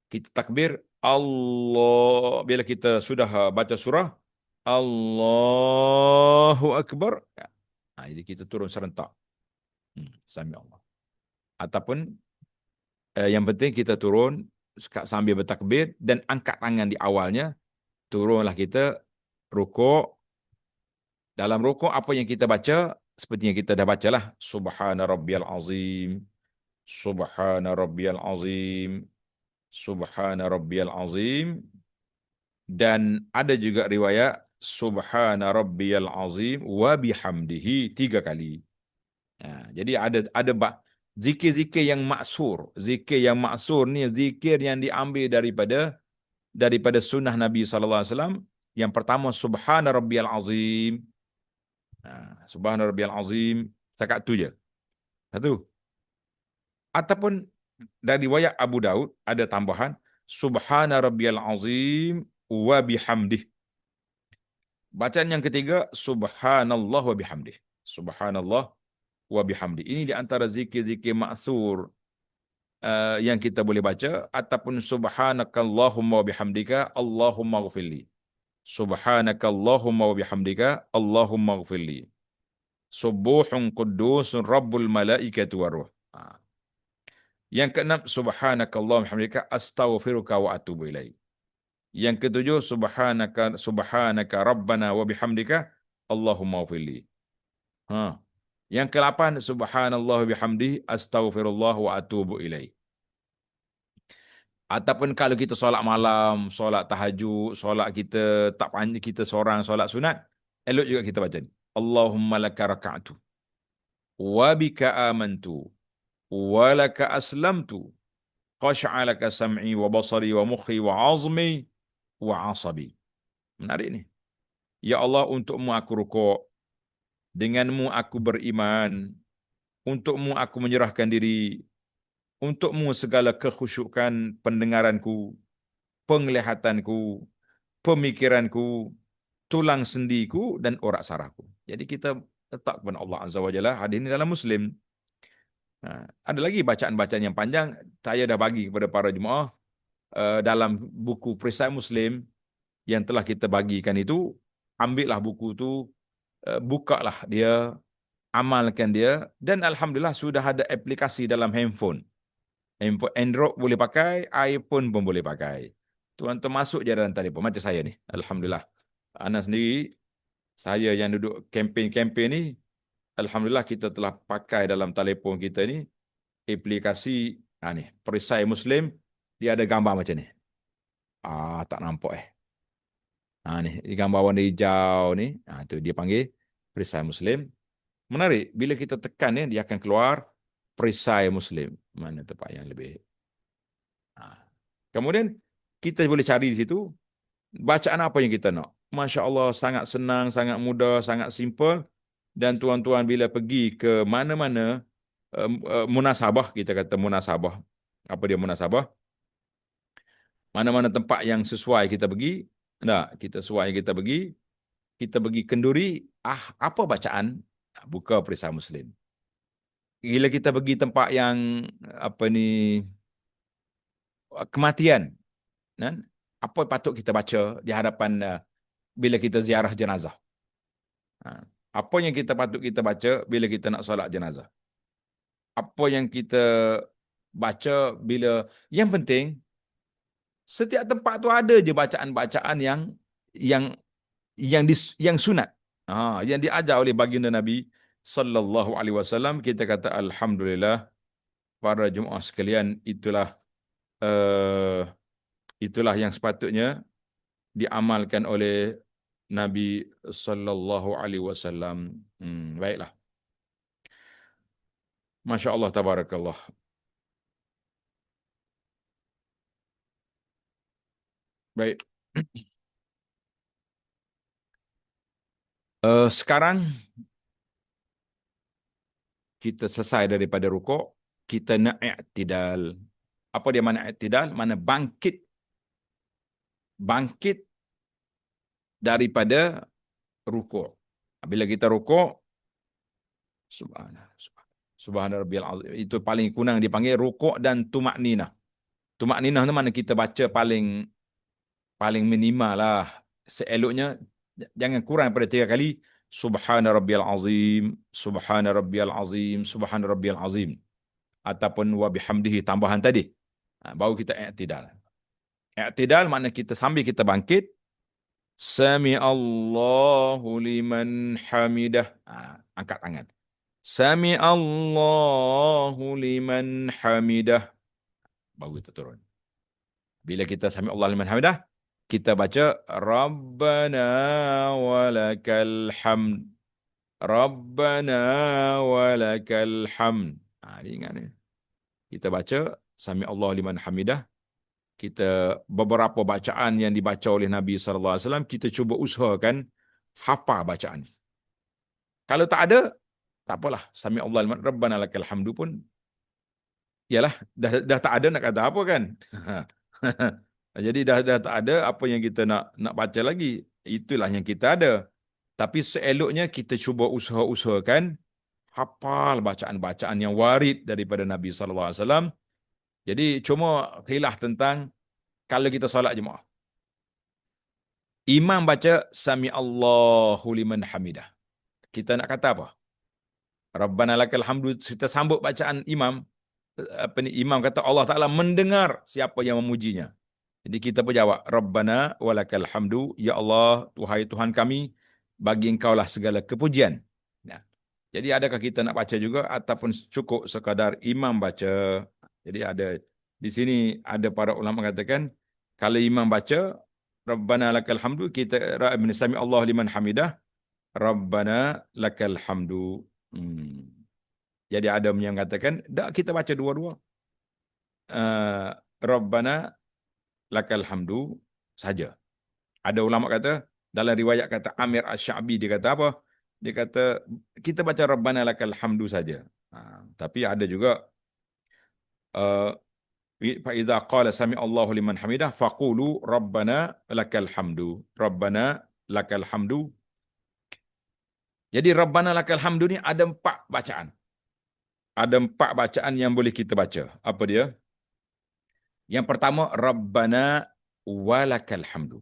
kita takbir Allah bila kita sudah baca surah Allahu Akbar. Jadi kita turun serentak. Sami Allah. Ataupun yang penting kita turun sambil bertakbir dan angkat tangan di awalnya. Turunlah kita rukuk. Dalam rukuk apa yang kita baca? Seperti yang kita dah bacalah. Subhana rabbiyal azim. Subhana rabbiyal azim. Subhana rabbiyal azim. Dan ada juga riwayat Subhana rabbiyal azim wa bihamdihi 3 kali. Jadi ada zikir-zikir yang maksur. Zikir yang maksur ni zikir yang diambil daripada sunnah Nabi SAW. Yang pertama, Subhana Rabbiyal Azim. Subhana Rabbiyal Azim. Cakap tu je. Satu. Ataupun dari riwayat Abu Daud, ada tambahan, Subhana Rabbiyal Azim wa bihamdih. Bacaan yang ketiga, Subhanallah wa bihamdih. Subhanallah wa bihamdih. Ini di antara zikir-zikir maksur yang kita boleh baca. Ataupun Subhanakallahumma wa bihamdika Allahumma ghafirli. Subhanakallahumma wa bihamdika Allahumma ghafirli. Subuhun qudusun rabbul malaikati waruh. Yang keenam, subhanakallahumma hamdika astaghfiruka wa atubu ilaik. Yang ketujuh, subhanaka rabbana wa bihamdika Allahumma ufirli. Ha. Yang kelapan, subhanallah wa bihamdihi astaghfirullah wa atubu ilaik. Ataupun kalau kita solat malam, solat tahajud, solat kita tak panjang, kita seorang solat sunat, elok juga kita baca ni. Allahumma laka raka'tu wa bika amantu wa laka aslamtu qash'alaka sam'i wa basari wa mukhi wa azmi wa asabi. Menarik ni. Ya Allah, untukmu aku rukuk, denganmu aku beriman, untukmu aku menyerahkan diri, untukmu segala kekhusyukan pendengaranku, penglihatanku, pemikiranku, tulang sendiku dan urat sarafku. Jadi kita letak kepada Allah Azza wa Jalla. Hadis ini dalam Muslim. Ada lagi bacaan-bacaan yang panjang. Saya dah bagi kepada para jemaah dalam buku Perisai Muslim yang telah kita bagikan itu. Ambillah buku itu, bukalah dia, amalkan dia, dan Alhamdulillah sudah ada aplikasi dalam handphone. Handphone Android boleh pakai, iPhone pun boleh pakai. Tuan-tuan masuk je dalam telefon. Macam saya ni. Alhamdulillah. Ana sendiri, saya yang duduk kempen-kempen ni, Alhamdulillah kita telah pakai dalam telefon kita ni, aplikasi ni, Perisai Muslim, dia ada gambar macam ni. Tak nampak ni, gambar warna hijau ni, tu dia panggil Perisai Muslim. Menarik, bila kita tekan ni, dia akan keluar Perisai Muslim. Mana tempat yang lebih. Kemudian, kita boleh cari di situ, bacaan apa yang kita nak. Masya Allah, sangat senang, sangat mudah, sangat simple. Dan tuan-tuan bila pergi ke mana-mana munasabah, kita kata munasabah. Apa dia munasabah? Mana-mana tempat yang sesuai kita pergi. Kita sesuai kita pergi kenduri, apa bacaan? Buka Perisai Muslim. Bila kita pergi tempat yang kematian, apa patut kita baca di hadapan bila kita ziarah jenazah? Apa yang kita patut kita baca bila kita nak solat jenazah? Apa yang kita baca bila... Yang penting, setiap tempat tu ada je bacaan-bacaan yang sunat. Yang diajar oleh baginda Nabi sallallahu alaihi wasallam. Kita kata alhamdulillah, para jemaah sekalian, itulah yang sepatutnya diamalkan oleh Nabi sallallahu alaihi wasallam. Baiklah. Masya Allah, tabarakallah. Baik. Sekarang kita selesai daripada rukuk, kita nak i'tidal. Apa dia mana i'tidal? Mana bangkit daripada rukuk. Bila kita rukuk, subhanallah rabbiyal azim, itu paling kurang dipanggil rukuk dan tumakninah. Tumakninah itu mana kita baca paling minimal lah. Seeloknya jangan kurang pada 3 kali. Subhana rabbiyal azim, subhana rabbiyal azim, subhana rabbiyal azim. Ataupun wa bihamdihi, tambahan tadi. Baru kita i'tidal. I'tidal makna kita sambil kita bangkit, Sami Allahu liman hamidah. Angkat tangan. Sami Allahu liman hamidah. Baru kita turun. Bila kita sami Allah liman hamidah, kita baca Rabbana walakal hamd. Rabbana walakal hamd. Ini ingat ni. Kita baca sami Allah liman hamidah. Kita beberapa bacaan yang dibaca oleh Nabi sallallahu alaihi wasallam, kita cuba usahakan hafal bacaan. Kalau tak ada, tak apalah. Sami Allah liman Rabbana lakal hamdu pun yalah, dah tak ada nak kata apa kan. Jadi dah tak ada apa yang kita nak baca lagi. Itulah yang kita ada. Tapi seeloknya kita cuba usahakan hafal bacaan-bacaan yang warid daripada Nabi sallallahu alaihi wasallam. Jadi cuma khilaf tentang kalau kita solat jemaah. Imam baca Sami Allahu liman hamidah. Kita nak kata apa? Rabbana lakal hamdu, kita sambut bacaan imam. Apa ni, imam kata Allah Ta'ala mendengar siapa yang memujinya. Jadi kita pun jawab, Rabbana walakal hamdu, ya Allah, Tuhai Tuhan kami, bagi engkaulah segala kepujian. Nah, jadi adakah kita nak baca juga ataupun cukup sekadar imam baca? Jadi ada di sini ada para ulama katakan, kalau imam baca Rabbana lakal hamdu, kita sami Allah liman hamidah, Rabbana lakal hamdu. Jadi ada yang mengatakan, tak, kita baca dua-dua. Uh, Rabbana lakal hamdu saja. Ada ulama kata, dalam riwayat kata Amir Asy-Sya'bi, dia kata apa? Dia kata, kita baca Rabbana lakal hamdu saja. Tapi ada juga, fa idza qala sami Allahu liman hamidah faqulu Rabbana lakal hamdu. Rabbana lakal hamdu. Jadi Rabbana lakal hamdu ni ada 4 bacaan. Ada 4 bacaan yang boleh kita baca. Apa dia? Yang pertama, Rabbana walakal hamdu.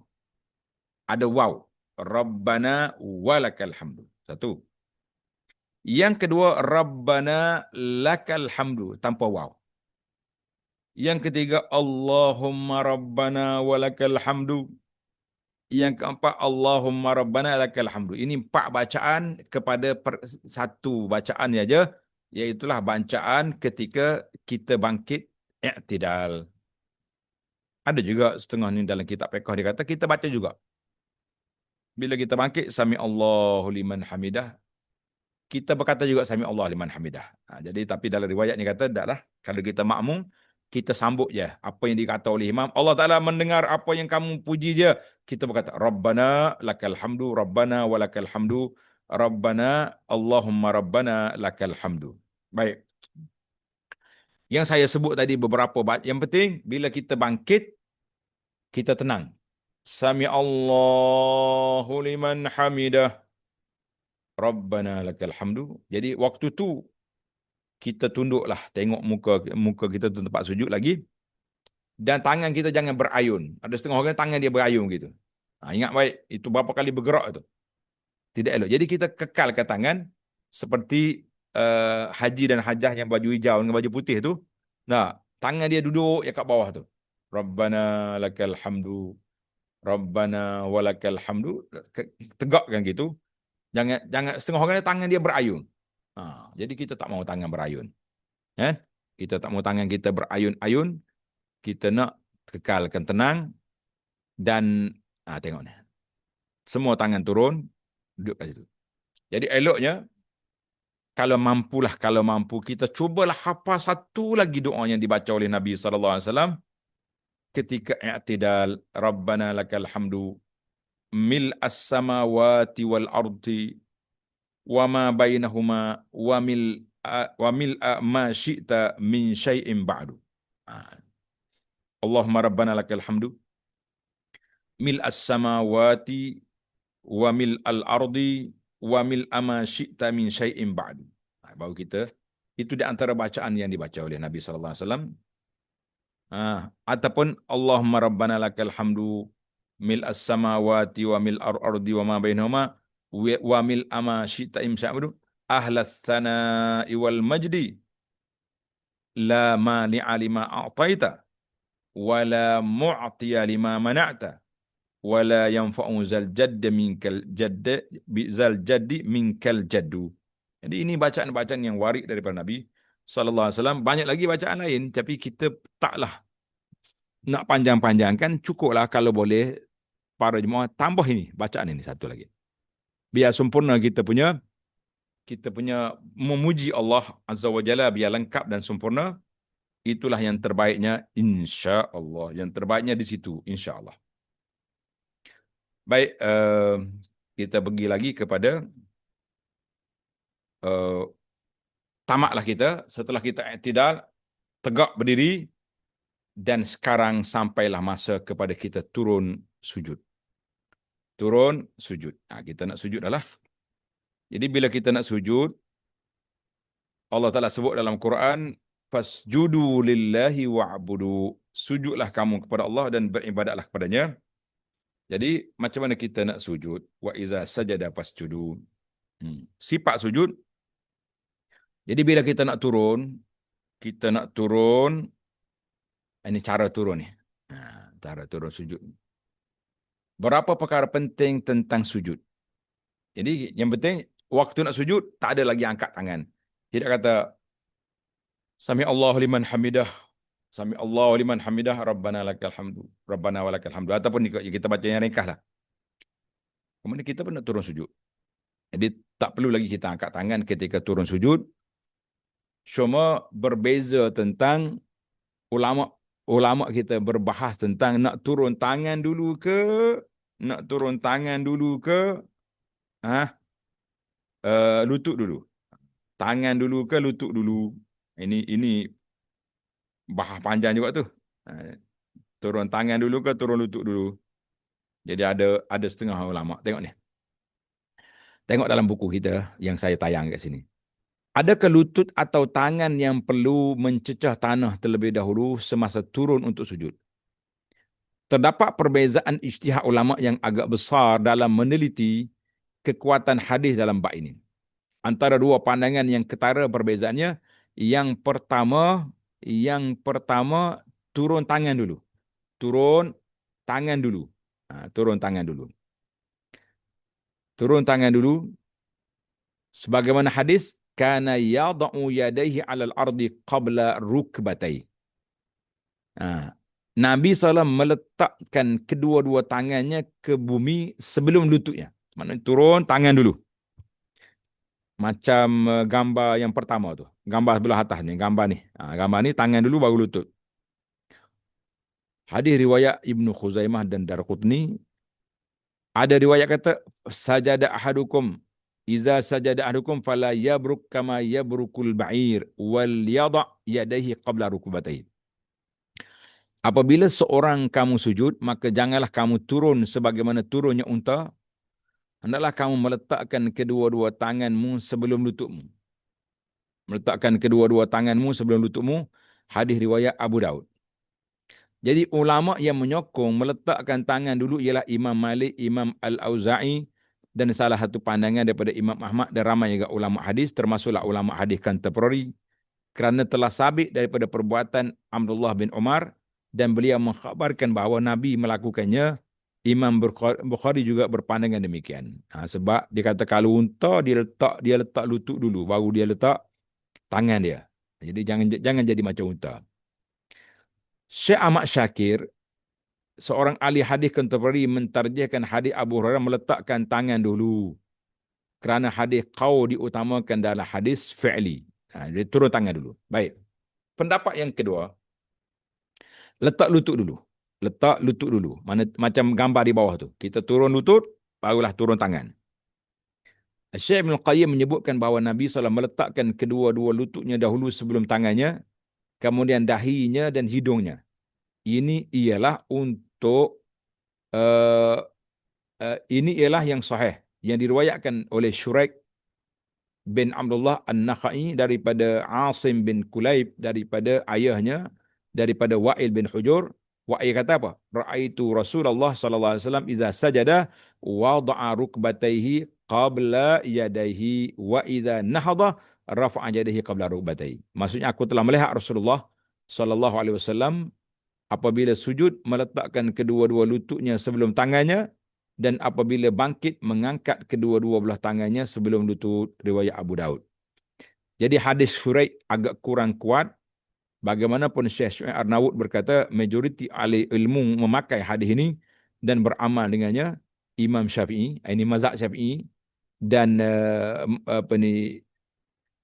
Ada waw. Rabbana walakal hamdu. Satu. Yang kedua, Rabbana lakal hamdu. Tanpa waw. Yang ketiga, Allahumma Rabbana walakal hamdu. Yang keempat, Allahumma Rabbana lakal hamdu. Ini 4 bacaan kepada satu bacaan saja. Iaitulah bacaan ketika kita bangkit i'tidal. Ada juga setengah ni dalam kitab fiqh dia kata kita baca juga. Bila kita bangkit sami Allahu liman hamidah, kita berkata juga sami Allah liman hamidah. Jadi tapi dalam riwayat ni kata taklah, kalau kita makmum kita sambut je apa yang dikata oleh imam. Allah Taala mendengar apa yang kamu puji dia. Kita berkata Rabbana lakal hamdu, Rabbana walakal hamdu, Rabbana Allahumma Rabbana lakal hamdu. Baik. Yang saya sebut tadi beberapa yang penting bila kita bangkit kita tenang. Sami Allahu liman hamidah. Rabbana lakal hamdu. Jadi waktu tu kita tunduklah, tengok muka kita tu tempat sujud lagi. Dan tangan kita jangan berayun. Ada setengah orang tangan dia berayun gitu. Ingat baik, itu berapa kali bergerak itu. Tidak elok. Jadi kita kekalkan tangan seperti haji dan hajah yang baju hijau dengan baju putih tu. Nah, tangan dia duduk ya kat bawah tu. Rabbana lakal hamdu. Rabbana walakal hamdu. Tegakkan gitu. Jangan setengah orang tangan dia berayun. Jadi kita tak mau tangan berayun. Kita tak mau tangan kita berayun-ayun. Kita nak kekalkan tenang. Dan tengok ni. Semua tangan turun. Duduk kat situ. Jadi eloknya, kalau mampu kita cubalah hafal satu lagi doa yang dibaca oleh Nabi SAW ketika i'tidal. Rabbana lakal hamdu mil as-samawati wal ardi wa ma bainahuma wa mil ma syi'ta min syai'in ba'du. Allahumma rabbana lakal hamdu mil as-samawati wa mil al-ardi wa mil ma syi'ta min syai'in ba'du. Baru kita, itu di antara bacaan yang dibaca oleh Nabi sallallahu alaihi wasallam. Ataupun Allahumma rabbana lakal hamdu mil as-samawati wa mil al-ardi wa ma bainahuma wa mil ma syi'ta min syai'in ba'du. Ahlas thana'i wal majdi la mani'a lima a'taita wa la mu'tiya lima mana'ta wa la yanfa'u zal jadd minkal jadd bizal jaddi minkal jaddu. Jadi ini bacaan-bacaan yang warid daripada Nabi sallallahu alaihi wasallam. Banyak lagi bacaan lain tapi kita taklah nak panjang-panjangkan, cukuplah kalau boleh para jemaah tambah ini bacaan ini satu lagi. Biar sempurna kita punya memuji Allah Azza wa Jalla, biar lengkap dan sempurna. Itulah yang terbaiknya insya-Allah. Yang terbaiknya di situ insya-Allah. Baik, kita pergi lagi kepada tamatlah kita setelah kita i'tidal, tegak berdiri, dan sekarang sampailah masa kepada kita turun sujud. Turun sujud. Kita nak sujud adalah. Jadi bila kita nak sujud, Allah Ta'ala sebut dalam Quran, fasjudu lillahi wa'budu. Sujudlah kamu kepada Allah dan beribadatlah kepadanya. Jadi macam mana kita nak sujud? Wa iza sajada fasjudu. Sifat sujud, Jadi bila kita nak turun, ini cara turun ni. Cara turun sujud. Berapa perkara penting tentang sujud. Jadi yang penting, waktu nak sujud, tak ada lagi angkat tangan. Tidak kata, Sami Allahu liman hamidah, Sami Allahu liman hamidah, Rabbana lakal hamdu, Rabbana walakal hamdu. Ataupun kita baca yang ringkas lah. Kemudian kita pun nak turun sujud. Jadi tak perlu lagi kita angkat tangan ketika turun sujud. Cuma berbeza tentang ulama kita berbahas tentang nak turun tangan dulu ke, nak turun tangan dulu ke, lutut dulu. Tangan dulu ke lutut dulu. Ini bahas panjang juga tu. Turun tangan dulu ke turun lutut dulu. Jadi ada setengah ulama. Tengok ni. Tengok dalam buku kita yang saya tayang kat sini. Adakah lutut atau tangan yang perlu mencecah tanah terlebih dahulu semasa turun untuk sujud? Terdapat perbezaan ijtihad ulama yang agak besar dalam meneliti kekuatan hadis dalam bab ini. Antara dua pandangan yang ketara perbezaannya, yang pertama turun tangan dulu. Turun tangan dulu. Turun tangan dulu. Turun tangan dulu. Sebagaimana hadis, kana yada'u yadayhi 'alal ardi qabla rukbatai. Nabi SAW meletakkan kedua-dua tangannya ke bumi sebelum lututnya. Maknanya turun tangan dulu. Macam gambar yang pertama tu. Gambar sebelah atas ni. Gambar ni. Gambar ni tangan dulu baru lutut. Hadis riwayat Ibnu Khuzaimah dan Darqutni. Ada riwayat kata, sajada ahadukum. Iza sajada ahadukum fala yabruk kama yabrukul ba'ir. Wal yada' yadaihi qabla rukubatai. Apabila seorang kamu sujud, maka janganlah kamu turun sebagaimana turunnya unta. Hendaklah kamu meletakkan kedua-dua tanganmu sebelum lututmu. Meletakkan kedua-dua tanganmu sebelum lututmu. Hadis riwayat Abu Daud. Jadi ulama yang menyokong meletakkan tangan dulu ialah Imam Malik, Imam Al-Auza'i dan salah satu pandangan daripada Imam Ahmad dan ramai juga ulama hadis, termasuklah ulama hadis contemporary, kerana telah sabit daripada perbuatan Abdullah bin Umar dan beliau mengkhabarkan bahawa Nabi melakukannya. Imam Bukhari juga berpandangan demikian. Sebab dia kata kalau unta dia letak lutut dulu baru dia letak tangan dia. Jadi jangan jadi macam unta. Syekh Ahmad Syakir, seorang ahli hadis kontemporari, mentarjihkan hadis Abu Hurairah meletakkan tangan dulu. Kerana hadis qaul diutamakan dalam hadis fi'li. Dia turun tangan dulu. Baik. Pendapat yang kedua, letak lutut dulu. Letak lutut dulu. Macam gambar di bawah tu. Kita turun lutut, barulah turun tangan. Syekh Ibn Qayyim menyebutkan bahawa Nabi SAW meletakkan kedua-dua lututnya dahulu sebelum tangannya, kemudian dahinya dan hidungnya. Ini ialah untuk ini ialah yang sahih yang diriwayatkan oleh Shuraik bin Abdullah An-Nakhai daripada Asim bin Kulaib daripada ayahnya daripada Wa'il bin Hujur. Wa'il kata apa? Ra'aitu Rasulullah sallallahu alaihi wasallam idza sajada wada'a rukbatayhi qabla yadayhi wa idza nahada rafa'a yadayhi qabla rukbatayhi. Maksudnya aku telah melihat Rasulullah sallallahu alaihi wasallam apabila sujud meletakkan kedua-dua lututnya sebelum tangannya, dan apabila bangkit mengangkat kedua-dua belah tangannya sebelum lutut, riwayat Abu Daud. Jadi hadis Shuraik agak kurang kuat. Bagaimanapun Syekh Syuaib Arnaud berkata majoriti ahli ilmu memakai hadis ini dan beramal dengannya. Imam Syafi'i, ini mazhab Syafi'i, dan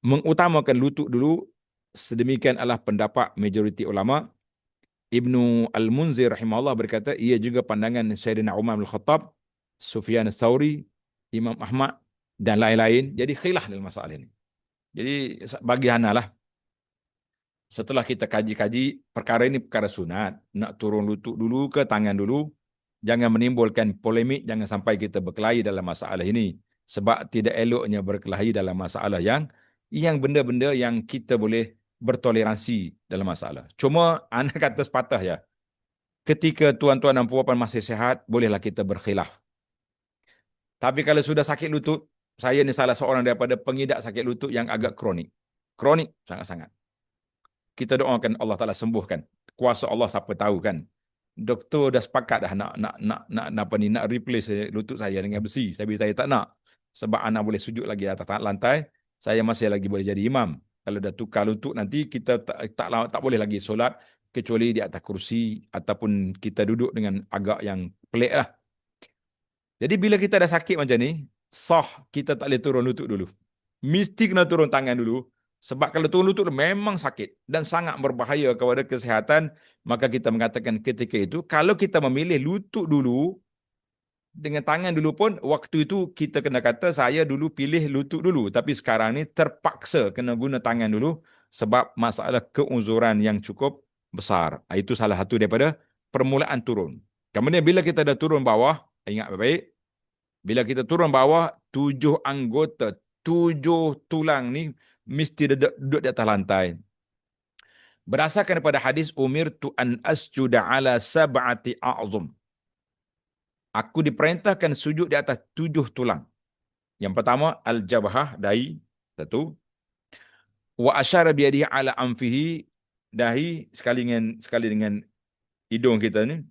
mengutamakan lutut dulu. Sedemikian adalah pendapat majoriti ulama. Ibnu Al-Munzir rahimahullah berkata ia juga pandangan Sayyidina Umar bin Khattab, Sufyan Ats-Tsauri, Imam Ahmad dan lain-lain. Jadi khilaf dalam masalah ini. Jadi bagi hanalah, setelah kita kaji-kaji perkara ini perkara sunat, nak turun lutut dulu ke tangan dulu, jangan menimbulkan polemik, jangan sampai kita berkelahi dalam masalah ini. Sebab tidak eloknya berkelahi dalam masalah yang benda-benda yang kita boleh bertoleransi dalam masalah. Cuma anak kata sepatah ya, ketika tuan-tuan dan puan-puan masih sihat, bolehlah kita berkhilaf. Tapi kalau sudah sakit lutut, saya ni salah seorang daripada pengidap sakit lutut yang agak kronik. kronik sangat-sangat. Kita doakan Allah Taala sembuhkan. Kuasa Allah siapa tahu kan. Doktor dah sepakat dah nak apa ni, nak replace lutut saya dengan besi. Tapi saya tak nak. Sebab anak boleh sujud lagi atas lantai, saya masih lagi boleh jadi imam. Kalau dah tukar lutut nanti kita tak boleh lagi solat kecuali di atas kursi ataupun kita duduk dengan agak yang pelik lah. Jadi bila kita dah sakit macam ni, sah kita tak boleh turun lutut dulu. Mesti kena turun tangan dulu. Sebab kalau turun lutut memang sakit dan sangat berbahaya kepada kesihatan. Maka kita mengatakan ketika itu, kalau kita memilih lutut dulu, dengan tangan dulu pun, waktu itu kita kena kata saya dulu pilih lutut dulu. Tapi sekarang ni terpaksa kena guna tangan dulu sebab masalah keuzuran yang cukup besar. Itu salah satu daripada permulaan turun. Kemudian bila kita dah turun bawah, ingat baik-baik, bila kita turun bawah, 7 anggota, 7 tulang ni mesti duduk di atas lantai. Berdasarkan daripada hadis umirtu an asjuda ala sab'ati a'zum. Aku diperintahkan sujud di atas 7 tulang. Yang pertama al-jabhah, dahi, satu. Wa asyara bi yadihi ala anfihi, dahi sekali dengan hidung kita ni.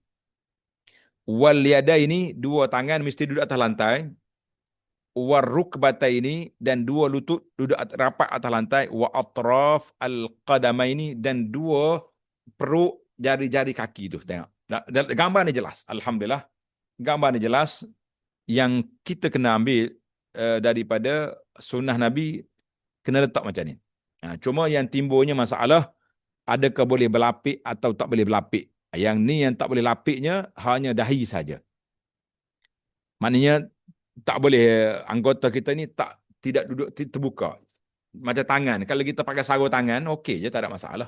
Wal yadaini, 2 tangan mesti duduk atas lantai. Wa rukbataini, dan 2 lutut duduk rapat atas lantai. Wa atraf al-qadamaini, dan 2 perut jari-jari kaki tu. Tengok. Gambar ni jelas. Alhamdulillah. Gambar ni jelas. Yang kita kena ambil daripada sunnah Nabi, kena letak macam ni. Cuma yang timbulnya masalah, adakah boleh berlapik atau tak boleh berlapik. Yang ni yang tak boleh lapiknya hanya dahi saja. Maknanya tak boleh, anggota kita ni tidak duduk terbuka. Macam tangan, kalau kita pakai sarung tangan, okey je, tak ada masalah.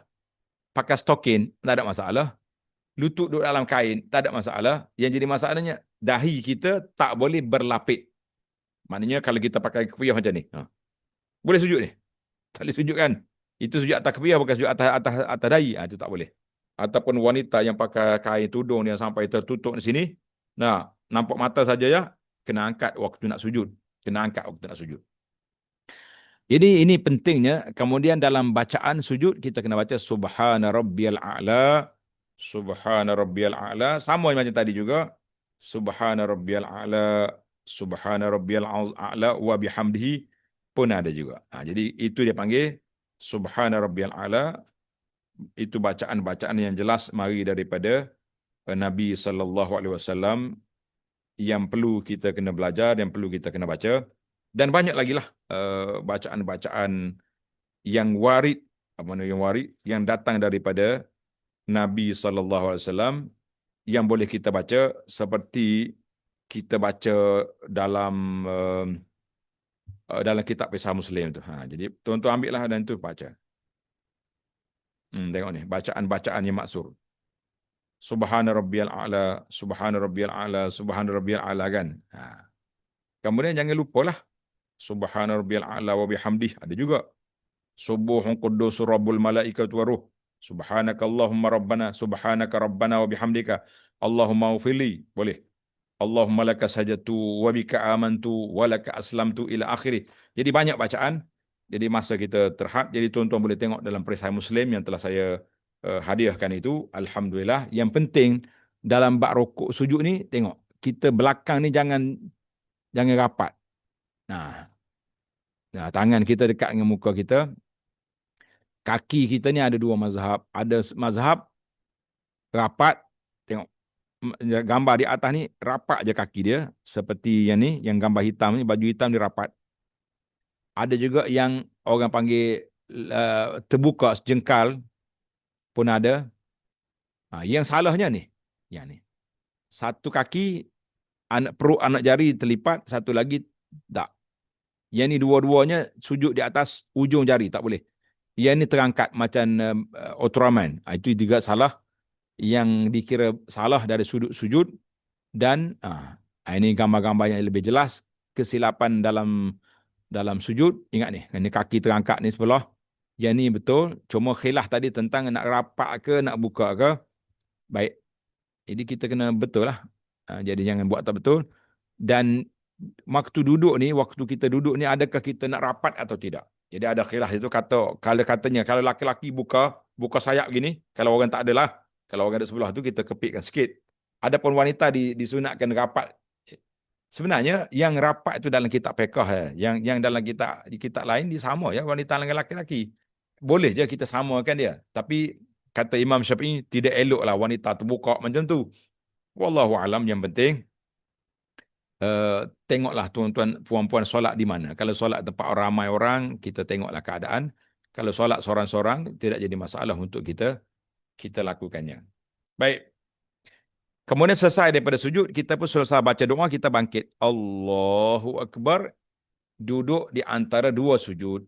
Pakai stokin, tak ada masalah. Lutut duduk dalam kain, tak ada masalah. Yang jadi masalahnya, dahi kita tak boleh berlapik. Maknanya kalau kita pakai kopiah macam ni, boleh sujud ni? Tak boleh sujud kan? Itu sujud atas kopiah, bukan sujud atas dahi. Itu tak boleh. Ataupun wanita yang pakai kain tudung yang sampai tertutup di sini, nah, nampak mata saja ya, kena angkat waktu nak sujud. Kena angkat waktu nak sujud. Jadi ini pentingnya. Kemudian dalam bacaan sujud, kita kena baca Subhana Rabbiyal A'la. Subhana Rabbiyal A'la. Sama macam tadi juga. Subhana Rabbiyal A'la. Subhana Rabbiyal A'la wa bihamdihi pun ada juga. Jadi itu dia panggil Subhana Rabbiyal A'la. Itu bacaan-bacaan yang jelas mari daripada Nabi SAW yang perlu kita kena belajar, yang perlu kita kena baca. Dan banyak lagi lah bacaan-bacaan yang warid, yang datang daripada Nabi SAW yang boleh kita baca seperti kita baca dalam kitab Kisah Muslim tu. Jadi tuan-tuan ambil lah dan tu baca. Tengok ni, bacaan-bacaan yang maksur. Subhana Rabbiyal A'la, Subhana Rabbiyal A'la, Subhana Rabbiyal A'la kan. Kemudian jangan lupalah Subhana Rabbiyal A'la wa bihamdih, ada juga. Subuhun Quddusur Rabbul Malaikatu wa Ruh. Subhanakallahumma Rabbana, Subhanaka Rabbana wa bihamdika. Allahumma ufili, boleh. Allahumma laka sajatu wa bika amantu wa laka aslamtu ila akhiri. Jadi banyak bacaan. Jadi masa kita terhad, jadi tuan-tuan boleh tengok dalam perisai Muslim yang telah saya hadiahkan itu. Alhamdulillah. Yang penting dalam bab rukuk sujud ni, tengok. Kita belakang ni jangan rapat. Nah, tangan kita dekat dengan muka kita. Kaki kita ni ada 2 mazhab. Ada mazhab rapat. Tengok. Gambar di atas ni, rapat je kaki dia. Seperti yang ni, yang gambar hitam ni, baju hitam ni rapat. Ada juga yang orang panggil terbuka sejengkal pun ada. Yang salahnya ni. Yang ni. Satu kaki, perut anak jari terlipat, satu lagi tak. Yang ni dua-duanya sujud di atas ujung jari, tak boleh. Yang ni terangkat macam Ultraman. Itu juga salah. Yang dikira salah dari sudut sujud. Dan ini gambar-gambar yang lebih jelas. Kesilapan dalam sujud. Ingat ni, ini kaki terangkat ni sebelah. Yang ni betul. Cuma khilaf tadi tentang nak rapat ke, nak buka ke. Baik. Jadi kita kena betul lah. Jadi jangan buat tak betul. Dan waktu kita duduk ni, adakah kita nak rapat atau tidak? Jadi ada khilaf itu kalau katanya kalau laki-laki buka buka sayap gini, kalau orang tak adalah, kalau orang ada sebelah tu kita kepitkan sikit. Adapun wanita disunatkan rapat. Sebenarnya yang rapat itu dalam kitab fiqh ya. Yang dalam kitab lain dia sama ya, wanita dengan laki-laki. Boleh je kita samakan dia. Tapi kata Imam Syafi'i tidak eloklah wanita terbuka macam tu. Wallahu alam, yang penting tengoklah tuan-tuan puan-puan solat di mana. Kalau solat tempat ramai orang, kita tengoklah keadaan. Kalau solat seorang-seorang tidak jadi masalah untuk kita lakukannya. Baik. Kemudian selesai daripada sujud, kita pun selesai baca doa, kita bangkit. Allahu Akbar, duduk di antara dua sujud.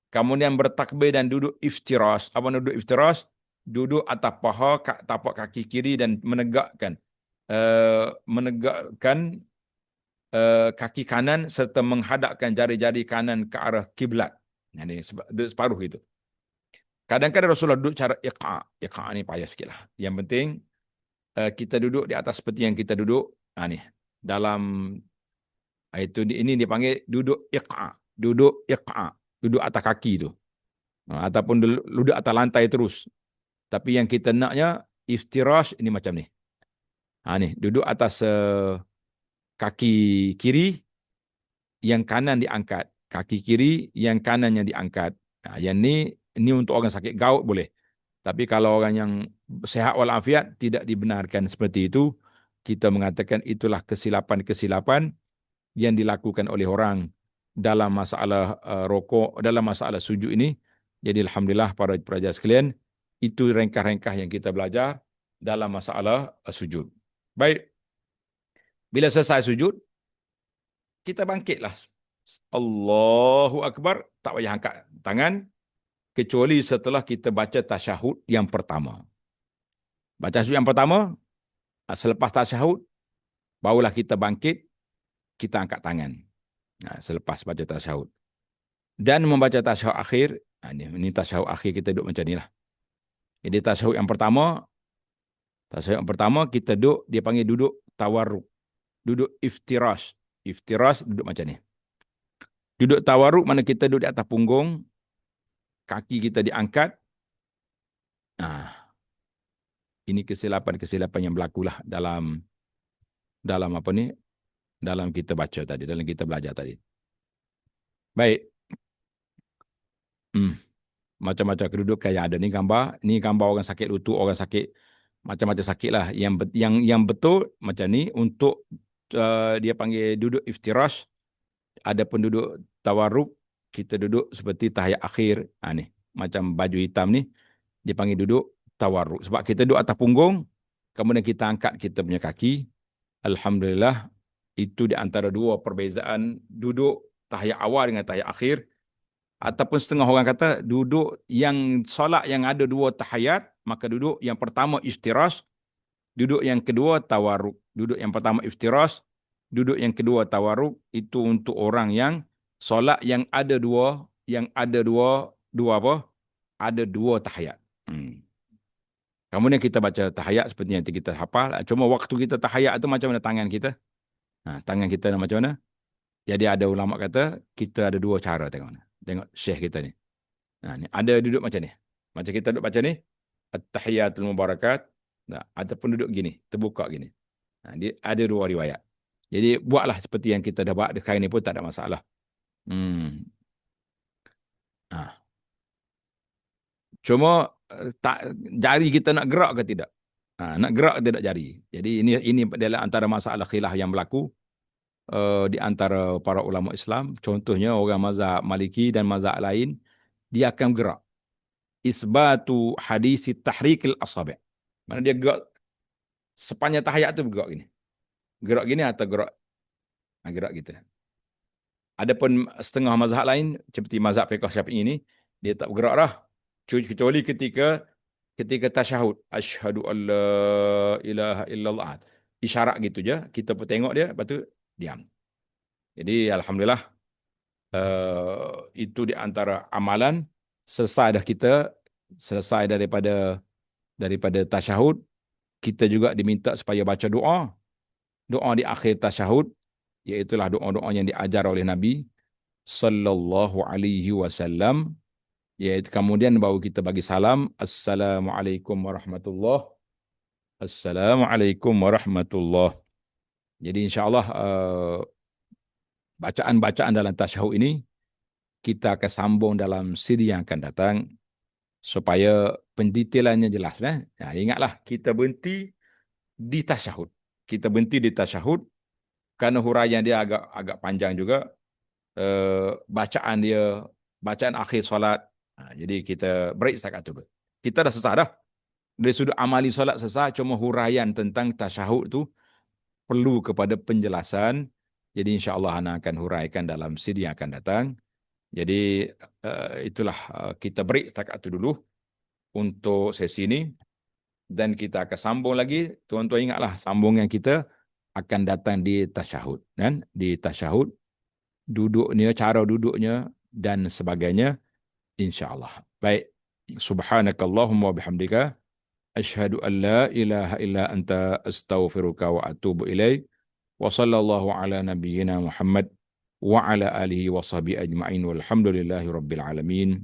Kemudian bertakbir dan duduk iftiras. Apa duduk iftiras? Duduk atas paha, tapak kaki kiri dan menegakkan kaki kanan serta menghadapkan jari-jari kanan ke arah kiblat. Ini separuh itu. Kadang-kadang Rasulullah duduk cara iqa'. Iqa' ni payah sikitlah. Yang penting kita duduk di atas seperti yang kita duduk. Ni dalam ini dipanggil duduk iqa'. Duduk iqa'. Duduk atas kaki itu. Ataupun duduk atas lantai terus. Tapi yang kita naknya iftirash ini macam ni. Ni duduk atas kaki kiri, yang kanan diangkat. Kaki kiri, yang kanannya diangkat. Yang ni untuk orang sakit gout boleh. Tapi kalau orang yang sehat walafiat tidak dibenarkan seperti itu. Kita mengatakan itulah kesilapan-kesilapan yang dilakukan oleh orang dalam masalah rokok, dalam masalah sujud ini. Jadi alhamdulillah para pelajar sekalian, itu rengkah-rengkah yang kita belajar dalam masalah sujud. Baik. Bila selesai sujud, kita bangkitlah. Allahu Akbar, tak payah angkat tangan kecuali setelah kita baca tasyahud yang pertama. Baca tasyahud yang pertama, selepas tasyahud barulah kita bangkit, kita angkat tangan. Selepas baca tasyahud. Dan membaca tasyahud akhir, ini tasyahud akhir kita duduk macam inilah. Jadi tasyahud yang pertama kita duduk, dia panggil duduk tawarruk. Duduk iftirash. Iftirash duduk macam ni. Duduk tawarruk mana kita duduk di atas punggung, kaki kita diangkat. Ini kesilapan-kesilapan yang berlakulah dalam apa ni? Dalam kita baca tadi, dalam kita belajar tadi. Baik. Macam-macam kedudukan yang ada. Ni gambar orang sakit lutut, orang sakit macam-macam sakit lah. Yang betul macam ni untuk dia panggil duduk iftirash. Adapun duduk tawarruk, kita duduk seperti tahiyat akhir. Ni macam baju hitam ni dia panggil duduk tawarruk. Sebab kita duduk atas punggung, kemudian kita angkat kita punya kaki. Alhamdulillah, itu di antara dua perbezaan duduk tahiyat awal dengan tahiyat akhir. Ataupun setengah orang kata duduk yang solat yang ada dua tahiyat, maka duduk yang pertama iftirash, duduk yang kedua tawarruk. Duduk yang pertama iftirash, duduk yang kedua tawarruk, itu untuk orang yang solat yang ada dua apa? Ada dua tahiyat. Kemudian kita baca tahiyat seperti yang kita hafal. Cuma waktu kita tahiyat itu macam mana tangan kita? Tangan kita macam mana? Jadi ada ulama kata kita ada dua cara tengok syekh kita ni. Ni ada duduk macam ni. Macam kita duduk macam ni, at-tahiyatul mubarakat, ataupun duduk gini, terbuka gini. Dia ada dua riwayat. Jadi buatlah seperti yang kita dah buat sekarang ni pun tak ada masalah. Cuma jari kita nak gerak ke tidak? Nak gerak ke tidak jari? Jadi ini adalah antara masalah khilaf yang berlaku di antara para ulama Islam. Contohnya orang mazhab Maliki dan mazhab lain, dia akan gerak. Isbatu hadisi tahrikil asabi'. Mana dia gerak sepanjang tahiyat tu bergerak gini. Gerak gini atau gerak gitu. Adapun setengah mazhab lain seperti mazhab fiqh Syafi'i ini, dia tak bergerak dah. Kecuali ketika tasyahud, asyhadu alla ilaha illallah. Isyarat gitu je, kita pun tengok dia, lepas tu diam. Jadi alhamdulillah itu di antara amalan. Selesai daripada tasyahud, kita juga diminta supaya baca doa di akhir tasyahud, iaitulah doa-doa yang diajar oleh Nabi. sallallahu alaihi wasallam. Yaitu kemudian baru kita bagi salam. Assalamualaikum warahmatullahi. Assalamualaikum warahmatullahi. Jadi insyaAllah bacaan-bacaan dalam tasyahud ini kita akan sambung dalam siri yang akan datang supaya pendetailannya jelas. Nah, ingatlah kita berhenti di tasyahud. Kita berhenti di tasyahud karena huraian dia agak panjang juga. Bacaan dia, bacaan akhir solat. Jadi kita break setakat itu. Kita dah selesai dah. Dari sudut amali solat selesai, cuma huraian tentang tasyahud tu perlu kepada penjelasan. Jadi insya-Allah ana akan huraikan dalam siri yang akan datang. Jadi itulah kita break setakat itu dulu untuk sesi ini dan kita akan sambung lagi. Tuan-tuan ingatlah sambungan kita akan datang di tasyahud dan di tasyahud duduknya, cara duduknya dan sebagainya insya-Allah. Baik. Subhanakallahumma wa bihamdika asyhadu an la ilaha illa anta astaghfiruka wa atubu ilaik. Wa sallallahu ala nabiyyina Muhammad wa ala alihi wa sahbihi ajma'in walhamdulillahi rabbil alamin.